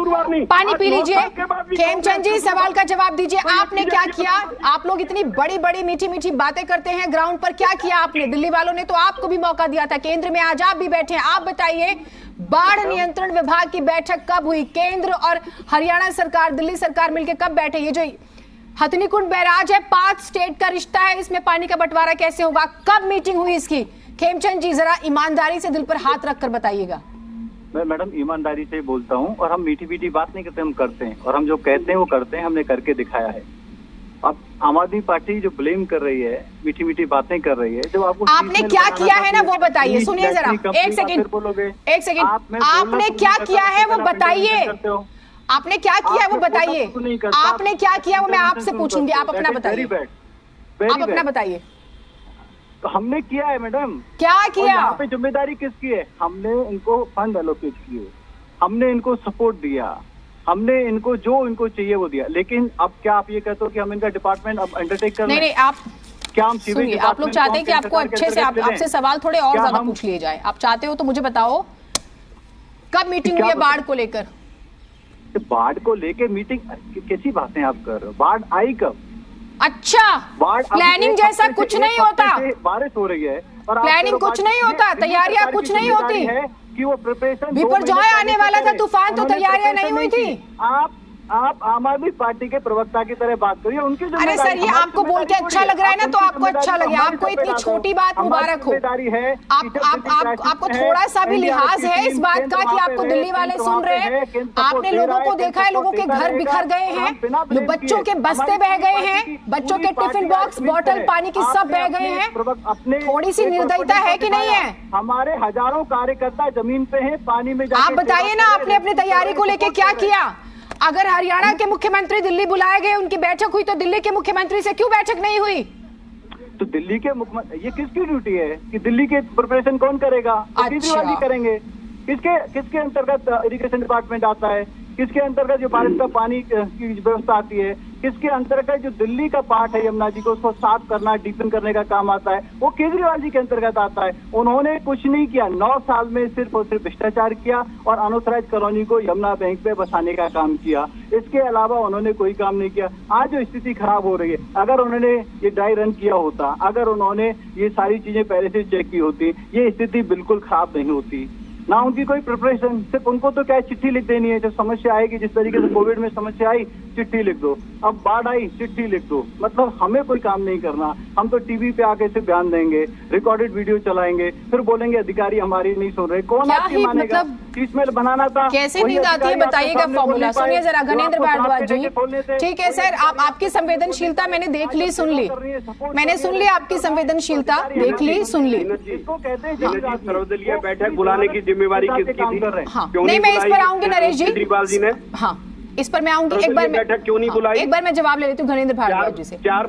पानी पी लीजिए। खेमचंद जी सवाल का जवाब दीजिए, आपने क्या किया? आप लोग इतनी बड़ी बड़ी मीठी मीठी बातें करते हैं, ग्राउंड पर क्या किया आपने? दिल्ली वालों ने तो आपको भी मौका दिया था, केंद्र में आज आप भी बैठे हैं। आप बताइए बाढ़ नियंत्रण विभाग की बैठक कब हुई? केंद्र और हरियाणा सरकार, दिल्ली सरकार मिलकर कब बैठे? ये जो हथनीकुंड बैराज है, 5 स्टेट का रिश्ता है, इसमें पानी का बंटवारा कैसे होगा? कब मीटिंग हुई इसकी? खेमचंद जी जरा ईमानदारी से दिल पर हाथ रखकर बताइएगा। मैं मैडम ईमानदारी से बोलता हूँ, और हम मीठी मीठी बात नहीं करते, हम करते हैं, और हम जो कहते हैं वो करते हैं, हमने करके दिखाया है। अब आम आदमी पार्टी जो ब्लेम कर रही है, मीठी मीठी बातें कर रही है, जो आपने क्या किया है ना वो बताइए। सुनिए जरा, एक सेकंड, आपने क्या किया है वो बताइए, आपने क्या किया है वो बताइए, आपने क्या किया वो मैं आपसे पूछूंगी, आप अपना बताइए, आप अपना बताइए। तो हमने किया है मैडम। क्या किया? यहाँ पे जिम्मेदारी किसकी है? हमने इनको फंड एलोकेट किए, हमने इनको सपोर्ट दिया, हमने इनको जो इनको चाहिए वो दिया। लेकिन अब क्या आप ये कहते हो कि हम इनका डिपार्टमेंट अब अंडरटेक कर? नहीं, आप क्या, हम सुनिए, आप लोग चाहते हैं कि आपको अच्छे से आपसे सवाल थोड़े और ज्यादा पूछ लिए जाए। आप चाहते हो तो मुझे बताओ कब मीटिंग हुई है बाढ़ को लेकर? बाढ़ को लेकर मीटिंग कैसी बातें आप कर रहे हो? बाढ़ आई कब? अच्छा, प्लानिंग जैसा कुछ नहीं होता, बारिश हो रही है और प्लानिंग कुछ नहीं होता, तैयारियां कुछ नहीं होती कि वो प्रिपरेशन बिपरजॉय आने वाला था तूफान, तो तैयारियां नहीं हुई थी। आप आम आदमी पार्टी के प्रवक्ता की तरह बात करिए, उनकी अरे सर, ये आपको बोल के अच्छा लग रहा है ना, तो आपको अच्छा लगे। आपको इतनी छोटी बात मुबारक हो। आपको थोड़ा सा भी लिहाज है इस बात का कि आपको दिल्ली वाले सुन रहे हैं। आपने लोगों को देखा है, लोगों के घर बिखर गए हैं, बच्चों के बस्ते बह गए हैं, बच्चों के टिफिन बॉक्स, बोतल पानी की सब बह गए हैं। थोड़ी सी निर्दयता है कि नहीं है? हमारे हजारों कार्यकर्ता जमीन पे हैं, पानी में। आप बताइए ना, आपने अपनी तैयारी को लेके क्या किया? अगर हरियाणा के मुख्यमंत्री दिल्ली बुलाए गए, उनकी बैठक हुई, तो दिल्ली के मुख्यमंत्री से क्यों बैठक नहीं हुई? तो दिल्ली के मुख्यमंत्री, ये किसकी ड्यूटी है कि दिल्ली के प्रिपरेशन कौन करेगा? केजरीवाल जी करेंगे। किसके अंतर्गत इरिगेशन डिपार्टमेंट आता है? किसके अंतर्गत जो बारिश का पानी की व्यवस्था आती है? किसके अंतर्गत जो दिल्ली का पार्ट है यमुना जी को, उसको साफ करना, डीपन करने का काम आता है, वो केजरीवाल जी के अंतर्गत आता है। उन्होंने कुछ नहीं किया, 9 साल में सिर्फ और सिर्फ भ्रष्टाचार किया और अनऑथराइज्ड कॉलोनी को यमुना बैंक पे बसाने का काम किया। इसके अलावा उन्होंने कोई काम नहीं किया। आज जो स्थिति खराब हो रही है, अगर उन्होंने ये ड्राई रन किया होता, अगर उन्होंने ये सारी चीजें पहले से चेक की होती, ये स्थिति बिल्कुल खराब नहीं होती। ना उनकी कोई प्रिपरेशन, सिर्फ उनको तो क्या चिट्ठी लिख देनी है। जब समस्या आएगी, जिस तरीके से कोविड में समस्या आई, चिट्ठी लिख दो। अब बाढ़ आई, चिट्ठी लिख दो। मतलब हमें कोई काम नहीं करना, हम तो टीवी पे आके सिर्फ बयान देंगे, रिकॉर्डेड वीडियो चलाएंगे, फिर बोलेंगे अधिकारी हमारी नहीं सुन रहे। कौन आपकी मानेगा? इसमें बनाना था, कैसे नींद आती है बताइएगा फॉर्मूला। सुनिए जरा गणेंद्र भारद्वाज जी। ठीक है सर, आपकी संवेदनशीलता मैंने देख ली, सुन ली, मैंने सुन ली आपकी संवेदनशीलता, देख ली, सुन ली। इसको कहते हैं सर्वदलीय बैठक बुलाने की जिम्मेवारी किसकी थी? हाँ, नहीं, मैं इस पर आऊंगी नरेश जी, केजरीवाल जी ने। हाँ, इस पर मैं आऊंगी। एक बार बैठक क्यों नहीं बुलाई? एक बार मैं जवाब ले लेती हूँ घनेंद्र भारद्वाज जी से। 4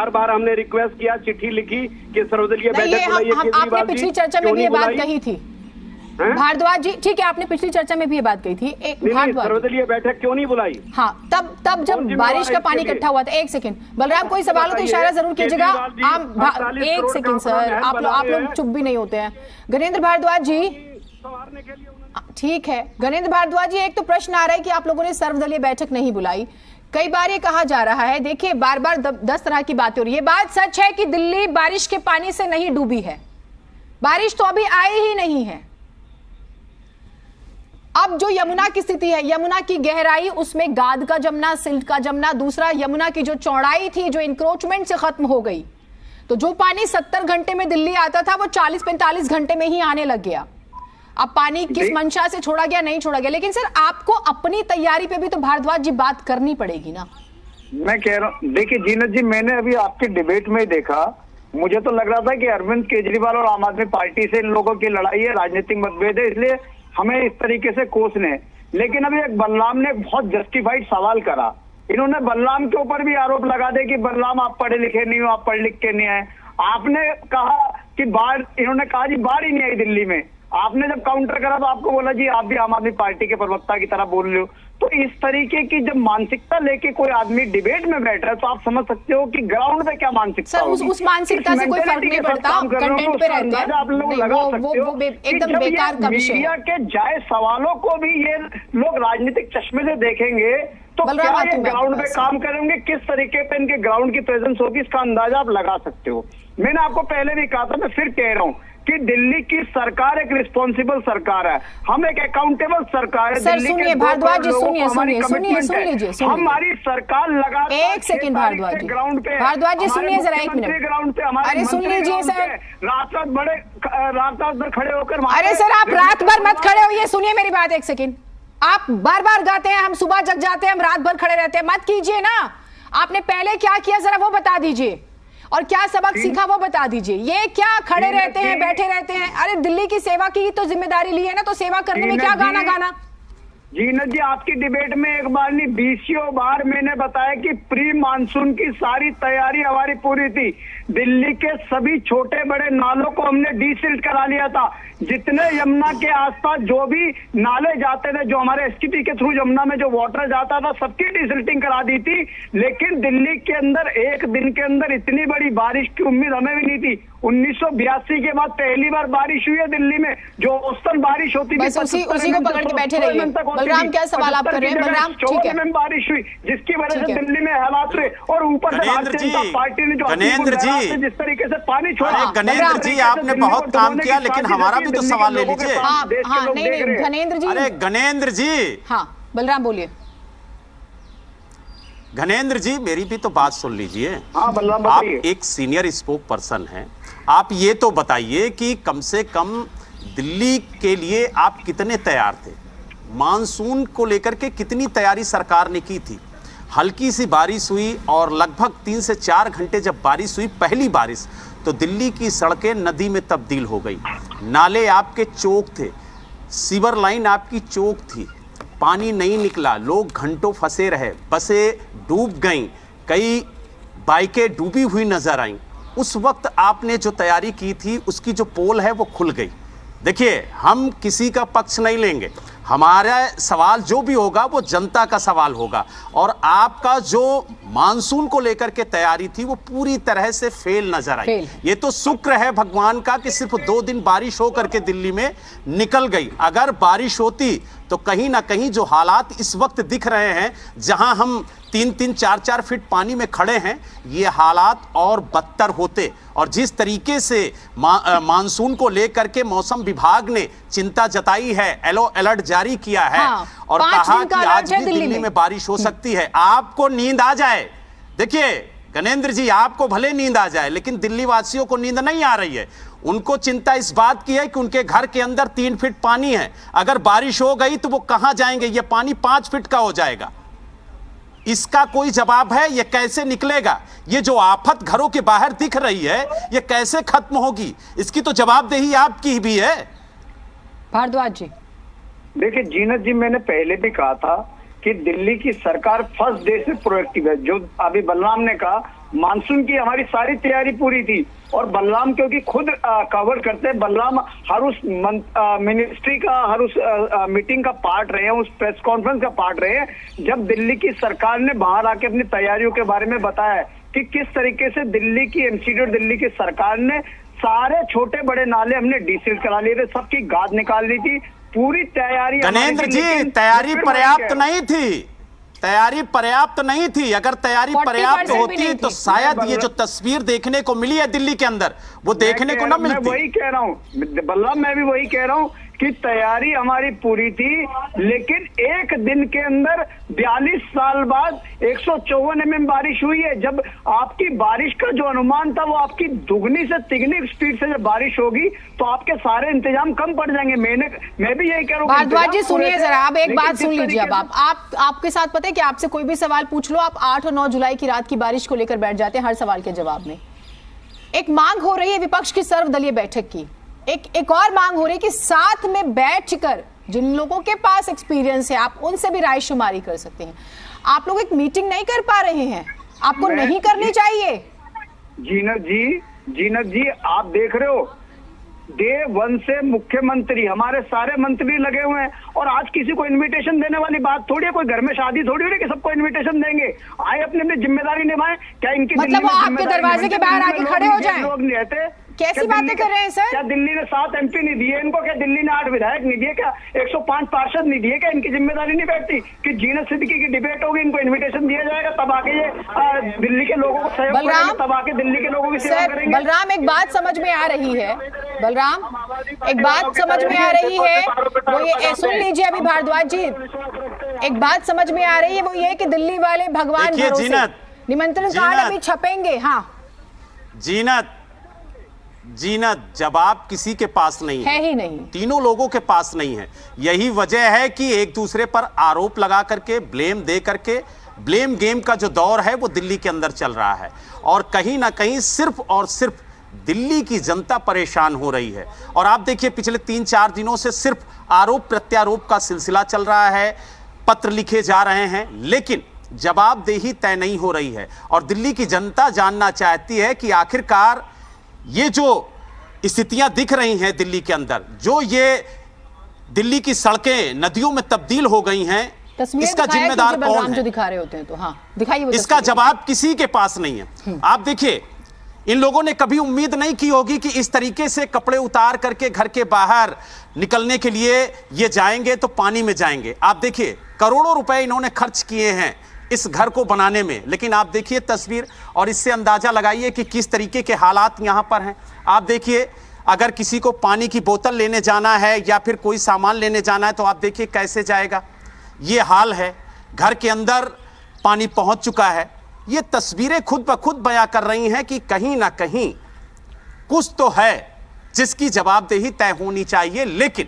बार हमने रिक्वेस्ट किया, चिट्ठी लिखी कि सर्वदलीय बैठक बुलाइए। आपने पिछली चर्चा में भी ये बात कही थी भारद्वाज जी, ठीक है, आपने पिछली चर्चा में भी ये बात कही थी। एक सर्वदलीय बैठक क्यों नहीं बुलाई? हाँ, तब जब बारिश का पानी इकट्ठा हुआ था। एक सेकंड बलराम, कोई सवाल हो तो इशारा जरूर कीजिएगा। एक सेकंड सर, आप लोग चुप भी नहीं होते हैं। गणेंद्र भारद्वाज जी, ठीक है गणेंद्र भारद्वाज जी, एक तो प्रश्न आ रहा है कि आप लोगों ने सर्वदलीय बैठक नहीं बुलाई। कई बार ये कहा जा रहा है, देखिए बार बार 10 तरह की बातें हो रही है। बात सच है कि दिल्ली बारिश के पानी से नहीं डूबी है, बारिश तो अभी आई ही नहीं है। अब जो यमुना की स्थिति है, यमुना की गहराई, उसमें गाद का जमना, सिल्ट का जमना, दूसरा यमुना की जो चौड़ाई थी, जो इंक्रोचमेंट से खत्म हो गई, तो जो पानी 70 घंटे में दिल्ली आता था, वो 40-45 घंटे में ही आने लग गया। अब पानी किस मंशा से छोड़ा गया, नहीं छोड़ा गया, लेकिन सर आपको अपनी तैयारी पे भी तो भारद्वाज जी बात करनी पड़ेगी ना। मैं कह रहा हूँ, देखिए जीनत जी, मैंने अभी आपके डिबेट में देखा, मुझे तो लग रहा था कि अरविंद केजरीवाल और आम आदमी पार्टी से इन लोगों की लड़ाई है, राजनीतिक मतभेद है, इसलिए हमें इस तरीके से कोसने। लेकिन अभी एक बलराम ने बहुत जस्टिफाइड सवाल करा। इन्होंने बलराम के ऊपर भी आरोप लगा दे कि बलराम आप पढ़े लिखे नहीं हो, आप पढ़ लिख के नहीं आए। आपने कहा कि बाढ़, इन्होंने कहा जी बाढ़ ही नहीं आई दिल्ली में। आपने जब काउंटर करा तो आपको बोला जी आप भी आम आदमी पार्टी के प्रवक्ता की तरह बोल रहे हो। तो इस तरीके की जब मानसिकता लेके कोई आदमी डिबेट में बैठ रहा है, तो आप समझ सकते हो कि ग्राउंड पे क्या मानसिकता सर, उस मानसिकता से कोई फर्क नहीं पड़ता, कंटेंट पे रहते हैं। आप लोग लगा सकते हो एकदम बेकार का विषय है। मीडिया के जायज सवालों को भी ये लोग राजनीतिक चश्मे से देखेंगे तो क्या ये ग्राउंड पे काम करेंगे, किस तरीके पे इनके ग्राउंड की प्रेजेंस होगी, इसका अंदाजा आप लगा सकते हो। मैंने आपको पहले भी कहा था, मैं फिर कह रहा हूँ कि दिल्ली की सरकार एक रिस्पॉन्सिबल सरकार है, हम एक अकाउंटेबल सरकार है। सर सुनिए भारद्वाज जी, सुनिए, सुन लीजिए। हमारी सरकार लगातार, एक सेकंड भारद्वाज जी, भारद्वाज जी सुनिए जरा, एक मिनट। ग्राउंड पे हमारे, अरे सुन लीजिए सर, रात भर खड़े होकर। अरे सर आप रात भर मत खड़े होइए, सुनिए मेरी बात एक सेकंड। आप बार बार गाते हैं हम सुबह जग जाते हैं, हम रात भर खड़े रहते हैं, मत कीजिए ना। आपने पहले क्या किया जरा वो बता दीजिए, और क्या सबक सीखा वो बता दीजिए। ये क्या खड़े रहते हैं, बैठे रहते हैं? अरे दिल्ली की सेवा की तो जिम्मेदारी ली है ना, तो सेवा करने में क्या गाना गाना। जीनत जी, आपकी डिबेट में एक बार नहीं 20 बार मैंने बताया कि प्री मानसून की सारी तैयारी हमारी पूरी थी। दिल्ली के सभी छोटे बड़े नालों को हमने डीसिल्ट करा लिया था। जितने यमुना के आसपास जो भी नाले जाते थे, जो हमारे एसटीपी के थ्रू यमुना में जो वाटर जाता था, सबकी डीसिल्टिंग करा दी थी। लेकिन दिल्ली के अंदर एक दिन के अंदर इतनी बड़ी बारिश की उम्मीद हमें भी नहीं थी। 1982 के बाद पहली बार बारिश हुई है दिल्ली में, जो औसतन बारिश होती थी उसी को पकड़ के बैठे रहिए। बलराम क्या सवाल आप कर रहे हैं? बलराम ठीक है, बारिश हुई जिसकी वजह से दिल्ली में हालात हुए, और ऊपर से भारतीय जनता पार्टी ने जो गणेंद्र जी जिस तरीके से पानी छोड़ा। गणेंद्र जी आपने बहुत काम किया, लेकिन हमारा भी तो सवाल ले लीजिए। नहीं गणेंद्र जी, अरे गणेंद्र जी, हाँ बलराम बोलिए। घनेंद्र जी, मेरी भी तो बात सुन लीजिए। हाँ बलराम आप बताइए। एक सीनियर स्पोक पर्सन हैं, आप ये तो बताइए कि कम से कम दिल्ली के लिए आप कितने तैयार थे? मानसून को लेकर के कितनी तैयारी सरकार ने की थी? हल्की सी बारिश हुई और लगभग 3 से 4 घंटे जब बारिश हुई, पहली बारिश, तो दिल्ली की सड़कें नदी में तब्दील हो गई। नाले आपके चौक थे, सीवर लाइन आपकी चौक थी, पानी नहीं निकला, लोग घंटों फंसे रहे, बसें डूब गईं, कई बाइकें डूबी हुई नजर आईं। उस वक्त आपने जो तैयारी की थी उसकी जो पोल है वो खुल गई। देखिए, हम किसी का पक्ष नहीं लेंगे, हमारा सवाल जो भी होगा वो जनता का सवाल होगा, और आपका जो मानसून को लेकर के तैयारी थी वो पूरी तरह से फेल नजर आई। ये तो शुक्र है भगवान का कि सिर्फ 2 दिन बारिश हो करके दिल्ली में निकल गई। अगर बारिश होती तो कहीं ना कहीं जो हालात इस वक्त दिख रहे हैं, जहां हम 3-3, 4-4 फीट पानी में खड़े हैं, ये हालात और बदतर होते। और जिस तरीके से मानसून को लेकर के मौसम विभाग ने चिंता जताई है, येलो अलर्ट जारी किया है, हाँ, और कहा कि आज भी दिल्ली दिल्ली में बारिश हो सकती है, आपको नींद आ जाए। देखिए गणेंद्र जी, आपको भले नींद आ जाए, लेकिन दिल्ली वासियों को नींद नहीं आ रही है। उनको चिंता इस बात की है कि उनके घर के अंदर 3 फीट पानी है, अगर बारिश हो गई तो वो कहां जाएंगे? ये पानी 5 फीट का हो जाएगा। इसका कोई जवाब है? ये कैसे निकलेगा? ये जो आफत घरों के बाहर दिख रही है, ये कैसे खत्म होगी? इसकी तो जवाबदेही आपकी भी है। भारद्वाज जी, देखिए जीनत जी, मैंने पहले भी कहा था कि दिल्ली की सरकार फर्स्ट डे से प्रोएक्टिव है। जो अभी बलराम ने कहा, मानसून की हमारी सारी तैयारी पूरी थी, और बलराम क्योंकि खुद कवर करते हैं, बलराम हर उस मिनिस्ट्री का, हर उस मीटिंग का पार्ट रहे हैं, उस प्रेस कॉन्फ्रेंस का पार्ट रहे हैं, जब दिल्ली की सरकार ने बाहर आके अपनी तैयारियों के बारे में बताया कि किस तरीके से दिल्ली की एमसीडी और दिल्ली की सरकार ने सारे छोटे बड़े नाले हमने डीसील करा लिए थे, सबकी गाद निकाल ली थी, पूरी तैयारी। गणेंद्र जी, तैयारी पर्याप्त नहीं थी, तैयारी पर्याप्त नहीं थी। अगर तैयारी पर्याप्त होती तो शायद ये जो तस्वीर देखने को मिली है दिल्ली के अंदर, वो देखने को न मिलती। मैं वही कह रहा हूँ बल्लभ, मैं भी वही कह रहा हूँ कि तैयारी हमारी पूरी थी, लेकिन एक दिन के अंदर 42 साल बाद 154 mm बारिश हुई है। जब आपकी बारिश का जो अनुमान था वो आपकी दुगनी से तिगनी स्पीड से जब बारिश होगी तो आपके सारे इंतजाम कम पड़ जाएंगे। मैं भी यही कह रहा हूँ। भारद्वाज जी सुनिए जरा, आप एक बात सुन लीजिए। अब आपके साथ पता है कि आपसे कोई भी सवाल पूछ लो, आप 8 और 9 जुलाई की रात की बारिश को लेकर बैठ जाते हैं हर सवाल के जवाब में। एक मांग हो रही है विपक्ष की सर्वदलीय बैठक की, एक और मांग हो रही है कि साथ में बैठकर जिन लोगों के पास एक्सपीरियंस है आप उनसे भी राय शुमारी कर सकते हैं। आप लोग एक मीटिंग नहीं कर पा रहे हैं, आपको नहीं करनी चाहिए। जीनत जी, आप देख रहे हो डे 1 से मुख्यमंत्री, हमारे सारे मंत्री लगे हुए हैं, और आज किसी को इनविटेशन देने वाली बात थोड़ी है, कोई घर में शादी थोड़ी हो रही है कि सबको इनविटेशन देंगे। आए अपनी अपनी जिम्मेदारी निभाएं। क्या इनकी मतलब वो आपके दरवाजे के बाहर आके खड़े हो जाएं? लोग नहीं रहते। कैसी बातें कर रहे हैं सर? क्या दिल्ली ने 7 MP नहीं दिए इनको? क्या दिल्ली ने 8 विधायक नहीं दिए? क्या 105 पार्षद नहीं दिए? क्या इनकी जिम्मेदारी नहीं बैठती कि जीनत सिद्दीकी की डिबेट होगी, इनको इनविटेशन दिया जाएगा, तब आके ये दिल्ली के लोगों को सहयोग करेंगे, तब आके दिल्ली के लोगों की सेवा करेंगे। बलराम, एक बात समझ में आ रही है, बलराम एक बात समझ में आ रही है, वो ये सुन लीजिए अभी भारद्वाज जी, एक बात समझ में आ रही है, वो ये कि दिल्ली वाले भगवान भरोसे निमंत्रण कार्ड अभी छपेंगे। हाँ जीनत, जवाब किसी के पास नहीं है ही नहीं, तीनों लोगों के पास नहीं है। यही वजह है कि एक दूसरे पर आरोप लगा करके, ब्लेम दे करके, ब्लेम गेम का जो दौर है वो दिल्ली के अंदर चल रहा है, और कहीं ना कहीं सिर्फ और सिर्फ दिल्ली की जनता परेशान हो रही है। और आप देखिए पिछले 3-4 दिनों से सिर्फ आरोप प्रत्यारोप का सिलसिला चल रहा है, पत्र लिखे जा रहे हैं, लेकिन जवाबदेही तय नहीं हो रही है। और दिल्ली की जनता जानना चाहती है कि आखिरकार ये जो स्थितियां दिख रही हैं दिल्ली के अंदर, जो ये दिल्ली की सड़कें नदियों में तब्दील हो गई हैं, इसका जिम्मेदार कौन है? जो दिखा रहे होते हैं तो हाँ दिखाइए। इसका जवाब किसी के पास नहीं है। आप देखिए, इन लोगों ने कभी उम्मीद नहीं की होगी कि इस तरीके से कपड़े उतार करके घर के बाहर निकलने के लिए ये जाएंगे तो पानी में जाएंगे। आप देखिए, करोड़ों रुपए इन्होंने खर्च किए हैं इस घर को बनाने में, लेकिन आप देखिए तस्वीर और इससे अंदाजा लगाइए कि किस तरीके के हालात यहां पर हैं। आप देखिए, अगर किसी को पानी की बोतल लेने जाना है या फिर कोई सामान लेने जाना है तो आप देखिए कैसे जाएगा। ये हाल है। घर के अंदर पानी पहुंच चुका है। ये तस्वीरें खुद ब खुद बयां कर रही हैं कि कहीं ना कहीं कुछ तो है जिसकी जवाबदेही तय होनी चाहिए, लेकिन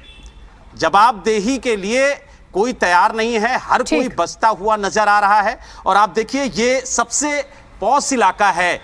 जवाबदेही के लिए कोई तैयार नहीं है। हर कोई बचता हुआ नजर आ रहा है। और आप देखिए, ये सबसे पॉश इलाका है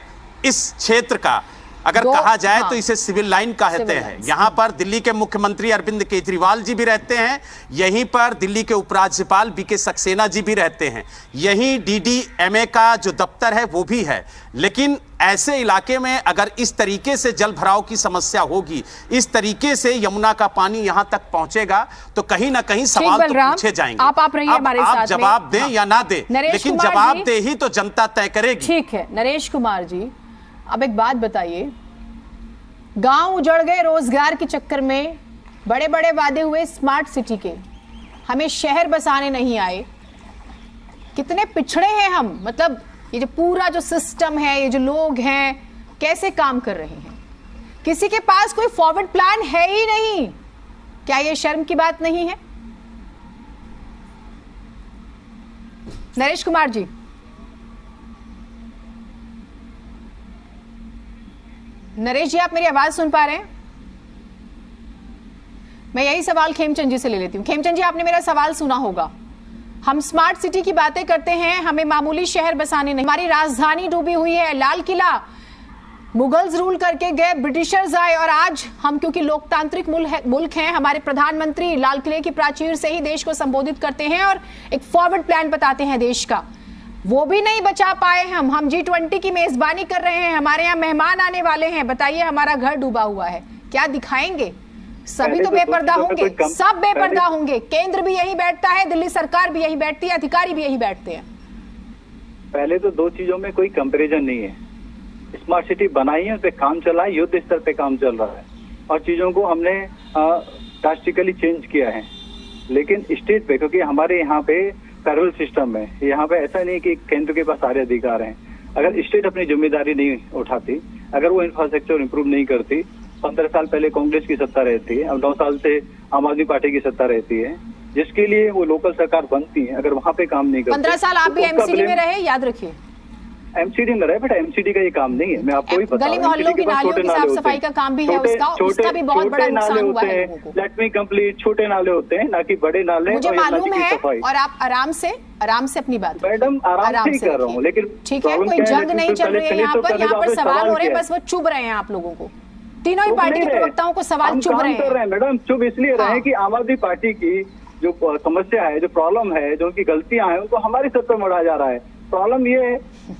इस क्षेत्र का। अगर कहा जाए तो इसे सिविल लाइन कहते हैं। यहां पर दिल्ली के मुख्यमंत्री अरविंद केजरीवाल जी भी रहते हैं, यहीं पर दिल्ली के उपराज्यपाल बीके सक्सेना जी भी रहते हैं, यहीं डीडीएमए का जो दफ्तर है वो भी है। लेकिन ऐसे इलाके में अगर इस तरीके से जल भराव की समस्या होगी, इस तरीके से यमुना का पानी यहां तक पहुंचेगा, तो कहीं ना कहीं सवाल तो पूछे जाएंगे। आप रहिए हमारे साथ में। आप जवाब दें या ना दें, लेकिन जवाबदेही तो जनता तय करेगी। ठीक है नरेश कुमार जी, अब एक बात बताइए, गांव उजड़ गए रोजगार के चक्कर में, बड़े बड़े वादे हुए स्मार्ट सिटी के, हमें शहर बसाने नहीं आए। कितने पिछड़े हैं हम, मतलब ये जो पूरा जो सिस्टम है, ये जो लोग हैं, कैसे काम कर रहे हैं, किसी के पास कोई फॉरवर्ड प्लान है ही नहीं। क्या ये शर्म की बात नहीं है? नरेश कुमार जी, नरेश जी, आप मेरी आवाज सुन पा रहे हैं? मैं यही सवाल खेमचंद जी से ले लेती हूँ। खेमचंद जी, आपने मेरा सवाल सुना होगा। हम स्मार्ट सिटी की बातें करते हैं, हमें मामूली शहर बसाने नहीं। हमारी राजधानी डूबी हुई है, लाल किला मुगल्स रूल करके गए, ब्रिटिशर्स आए, और आज हम क्योंकि लोकतांत्रिक मुल्क हैं, हमारे प्रधानमंत्री लाल किले की प्राचीर से ही देश को संबोधित करते हैं और एक फॉरवर्ड प्लान बताते हैं देश का। वो भी नहीं बचा पाए। हम G20 की मेजबानी कर रहे हैं, हमारे यहाँ मेहमान आने वाले हैं, बताइए हमारा घर डूबा हुआ है, क्या दिखाएंगे? सभी तो बेपर्दा होंगे, सब बेपर्दा होंगे। केंद्र भी यही बैठता है, दिल्ली सरकार भी यही बैठती है, अधिकारी भी यही बैठते हैं। पहले तो दो चीजों में कोई कंपैरिजन नहीं है। स्मार्ट सिटी बनाई है, उस पर काम चला है, युद्ध स्तर पे काम चल रहा है, और चीजों को हमने ड्रास्टिकली चेंज किया है। लेकिन स्टेट पे, क्योंकि हमारे यहाँ पे पैरेलल सिस्टम है, यहाँ पे ऐसा नहीं कि केंद्र के पास सारे अधिकार हैं। अगर स्टेट अपनी जिम्मेदारी नहीं उठाती, अगर वो इंफ्रास्ट्रक्चर इंप्रूव नहीं करती, 15 साल पहले कांग्रेस की सत्ता रहती है, अब 9 साल से आम आदमी पार्टी की सत्ता रहती है, जिसके लिए वो लोकल सरकार बनती है, अगर वहाँ पे काम नहीं करती। 15 साल आप भी एमसीडी में रहे, याद रखिए। एमसीडी में रहे, बट एमसीडी का ये काम नहीं है। मैं आपको ही बता गली मोहल्लों की नालियों की साफ सफाई का काम भी है, उसका भी बहुत बड़ा नुकसान हुआ है लोगों को। Let me complete. छोटे नाले होते हैं, ना कि बड़े नाले। मुझे मालूम है, और आप आराम से अपनी बात। मैडम आराम से कर रहा हूँ, लेकिन ठीक है, कोई जंग नहीं चल रही है यहाँ पर सवाल हो रहे हैं, बस वो चुभ रहे हैं आप लोगों को। तीनों ही पार्टी के प्रवक्ताओं को सवाल चुभ रहे हैं। मैडम चुप इसलिए रहे कि आम आदमी पार्टी की जो समस्या है, जो प्रॉब्लम है, जो उनकी गलतियां हैं, उनको हमारी सत्ता में मढ़ाया जा रहा है। प्रॉब्लम ये है,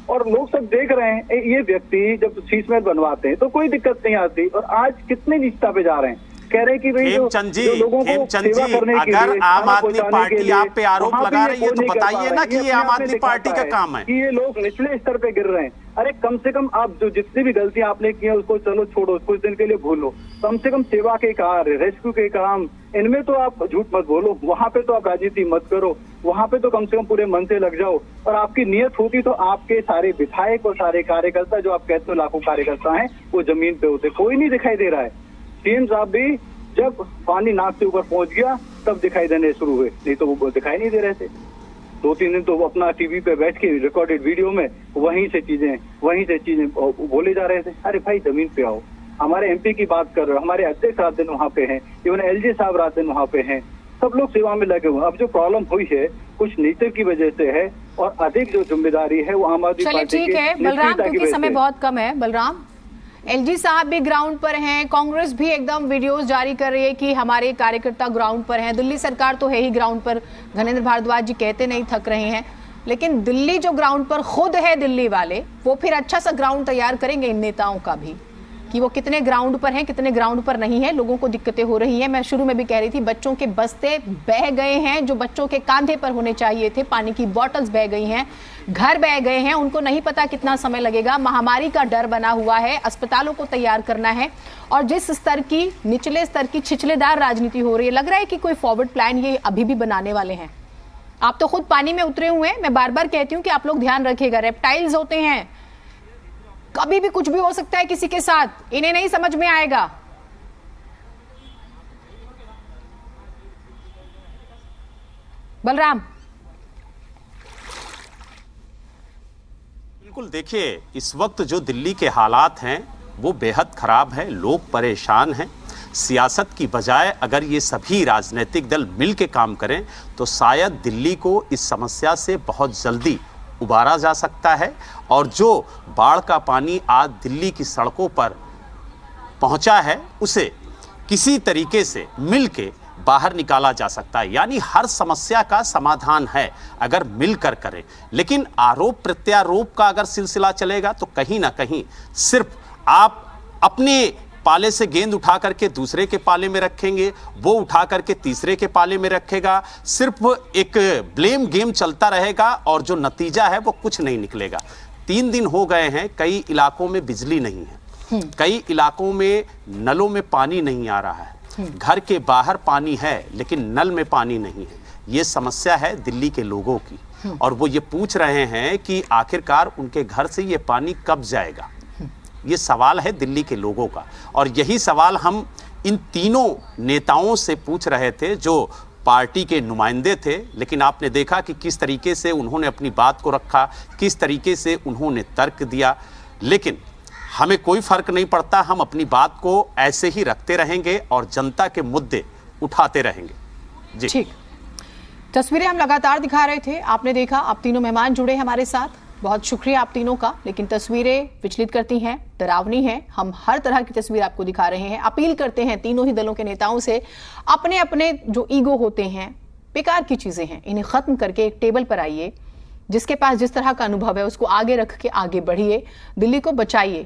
और लोग सब देख रहे हैं, ये व्यक्ति जब शीश महल बनवाते हैं तो कोई दिक्कत नहीं आती, और आज कितने निष्ठा पे जा रहे हैं, कह रहे हैं कि भाई खेमचंद जी, अगर आम आदमी पार्टी आप पे आरोप लगा रही है तो बताइए ना कि ये आम आदमी पार्टी का काम है कि ये लोग निचले स्तर पे गिर रहे हैं। अरे कम से कम आप जो जितनी भी गलतियां आपने की है उसको चलो छोड़ो, कुछ दिन के लिए भूलो। कम से कम सेवा के कार्य, रेस्क्यू के काम, इनमें तो आप झूठ मत बोलो, वहां पे तो आप राजनीति मत करो, वहां पे तो कम से कम पूरे मन से लग जाओ। और आपकी नियत होती तो आपके सारे विधायक और सारे कार्यकर्ता, जो आप कहते हो लाखों कार्यकर्ता हैं, वो जमीन पे होते। कोई नहीं दिखाई दे रहा है। सीएम साहब भी जब पानी नाक से ऊपर पहुंच गया तब दिखाई देने शुरू हुए, नहीं तो वो दिखाई नहीं दे रहे थे। 2-3 दिन तो वो अपना टीवी पे बैठ के रिकॉर्डेड वीडियो में वहीं से चीजें बोले जा रहे थे। अरे भाई जमीन पे आओ। हमारे एमपी की बात कर रहे हो, हमारे अध्यक्ष रात दिन वहाँ पे हैं, इवन एलजी साहब रात दिन वहाँ पे हैं, सब लोग सेवा में लगे हुए। अब जो प्रॉब्लम हुई है कुछ नेचर की वजह से है, और अधिक जो जिम्मेदारी है वो आम आदमी पार्टी की। ठीक है बलराम, क्योंकि समय बहुत कम है। बलराम, एलजी साहब भी ग्राउंड पर हैं, कांग्रेस भी एकदम वीडियोस जारी कर रही है कि हमारे कार्यकर्ता ग्राउंड पर हैं, दिल्ली सरकार तो है ही ग्राउंड पर, घनेंद्र भारद्वाज जी कहते नहीं थक रहे हैं, लेकिन दिल्ली जो ग्राउंड पर खुद है दिल्ली वाले, वो फिर अच्छा सा ग्राउंड तैयार करेंगे इन नेताओं का भी, कि वो कितने ग्राउंड पर हैं, कितने ग्राउंड पर नहीं है। लोगों को दिक्कतें हो रही हैं। मैं शुरू में भी कह रही थी, बच्चों के बस्ते बह गए हैं, जो बच्चों के कांधे पर होने चाहिए थे, पानी की बॉटल्स बह गई हैं, घर बह गए हैं, उनको नहीं पता कितना समय लगेगा, महामारी का डर बना हुआ है, अस्पतालों को तैयार करना है, और जिस स्तर की निचले स्तर की छिछलेदार राजनीति हो रही है, लग रहा है कि कोई फॉरवर्ड प्लान ये अभी भी बनाने वाले हैं। आप तो खुद पानी में उतरे हुए हैं। मैं बार बार कहती हूँ कि आप लोग ध्यान रखिएगा, रेप्टाइल्स होते हैं, कभी भी कुछ भी हो सकता है किसी के साथ, इन्हें नहीं समझ में आएगा। बलराम, बिल्कुल, देखिए इस वक्त जो दिल्ली के हालात हैं वो बेहद खराब है, लोग परेशान हैं। सियासत की बजाय अगर ये सभी राजनीतिक दल मिल के काम करें तो शायद दिल्ली को इस समस्या से बहुत जल्दी उबारा जा सकता है और जो बाढ़ का पानी आज दिल्ली की सड़कों पर पहुंचा है उसे किसी तरीके से मिल के बाहर निकाला जा सकता है। यानी हर समस्या का समाधान है अगर मिलकर करें, लेकिन आरोप प्रत्यारोप का अगर सिलसिला चलेगा तो कहीं ना कहीं सिर्फ आप अपने पाले से गेंद उठा करके दूसरे के पाले में रखेंगे, वो उठा करके तीसरे के पाले में रखेगा, सिर्फ एक ब्लेम गेम चलता रहेगा और जो नतीजा है वो कुछ नहीं निकलेगा। 3 दिन हो गए हैं, कई इलाकों में बिजली नहीं है, कई इलाकों में नलों में पानी नहीं आ रहा है, घर के बाहर पानी है लेकिन नल में पानी नहीं है। ये समस्या है दिल्ली के लोगों की और वो ये पूछ रहे हैं कि आखिरकार उनके घर से ये पानी कब जाएगा। ये सवाल है दिल्ली के लोगों का और यही सवाल हम इन तीनों नेताओं से पूछ रहे थे जो पार्टी के नुमाइंदे थे, लेकिन आपने देखा कि किस तरीके से उन्होंने अपनी बात को रखा, किस तरीके से उन्होंने तर्क दिया। लेकिन हमें कोई फर्क नहीं पड़ता, हम अपनी बात को ऐसे ही रखते रहेंगे और जनता के मुद्दे उठाते रहेंगे। जी ठीक, तस्वीरें हम लगातार दिखा रहे थे, आपने देखा। आप तीनों मेहमान जुड़े हमारे साथ, बहुत शुक्रिया आप तीनों का। लेकिन तस्वीरें विचलित करती हैं, डरावनी हैं। हम हर तरह की तस्वीर आपको दिखा रहे हैं। अपील करते हैं तीनों ही दलों के नेताओं से, अपने अपने जो ईगो होते हैं, बेकार की चीजें हैं, इन्हें खत्म करके एक टेबल पर आइए। जिसके पास जिस तरह का अनुभव है उसको आगे रख के आगे बढ़िए, दिल्ली को बचाइए।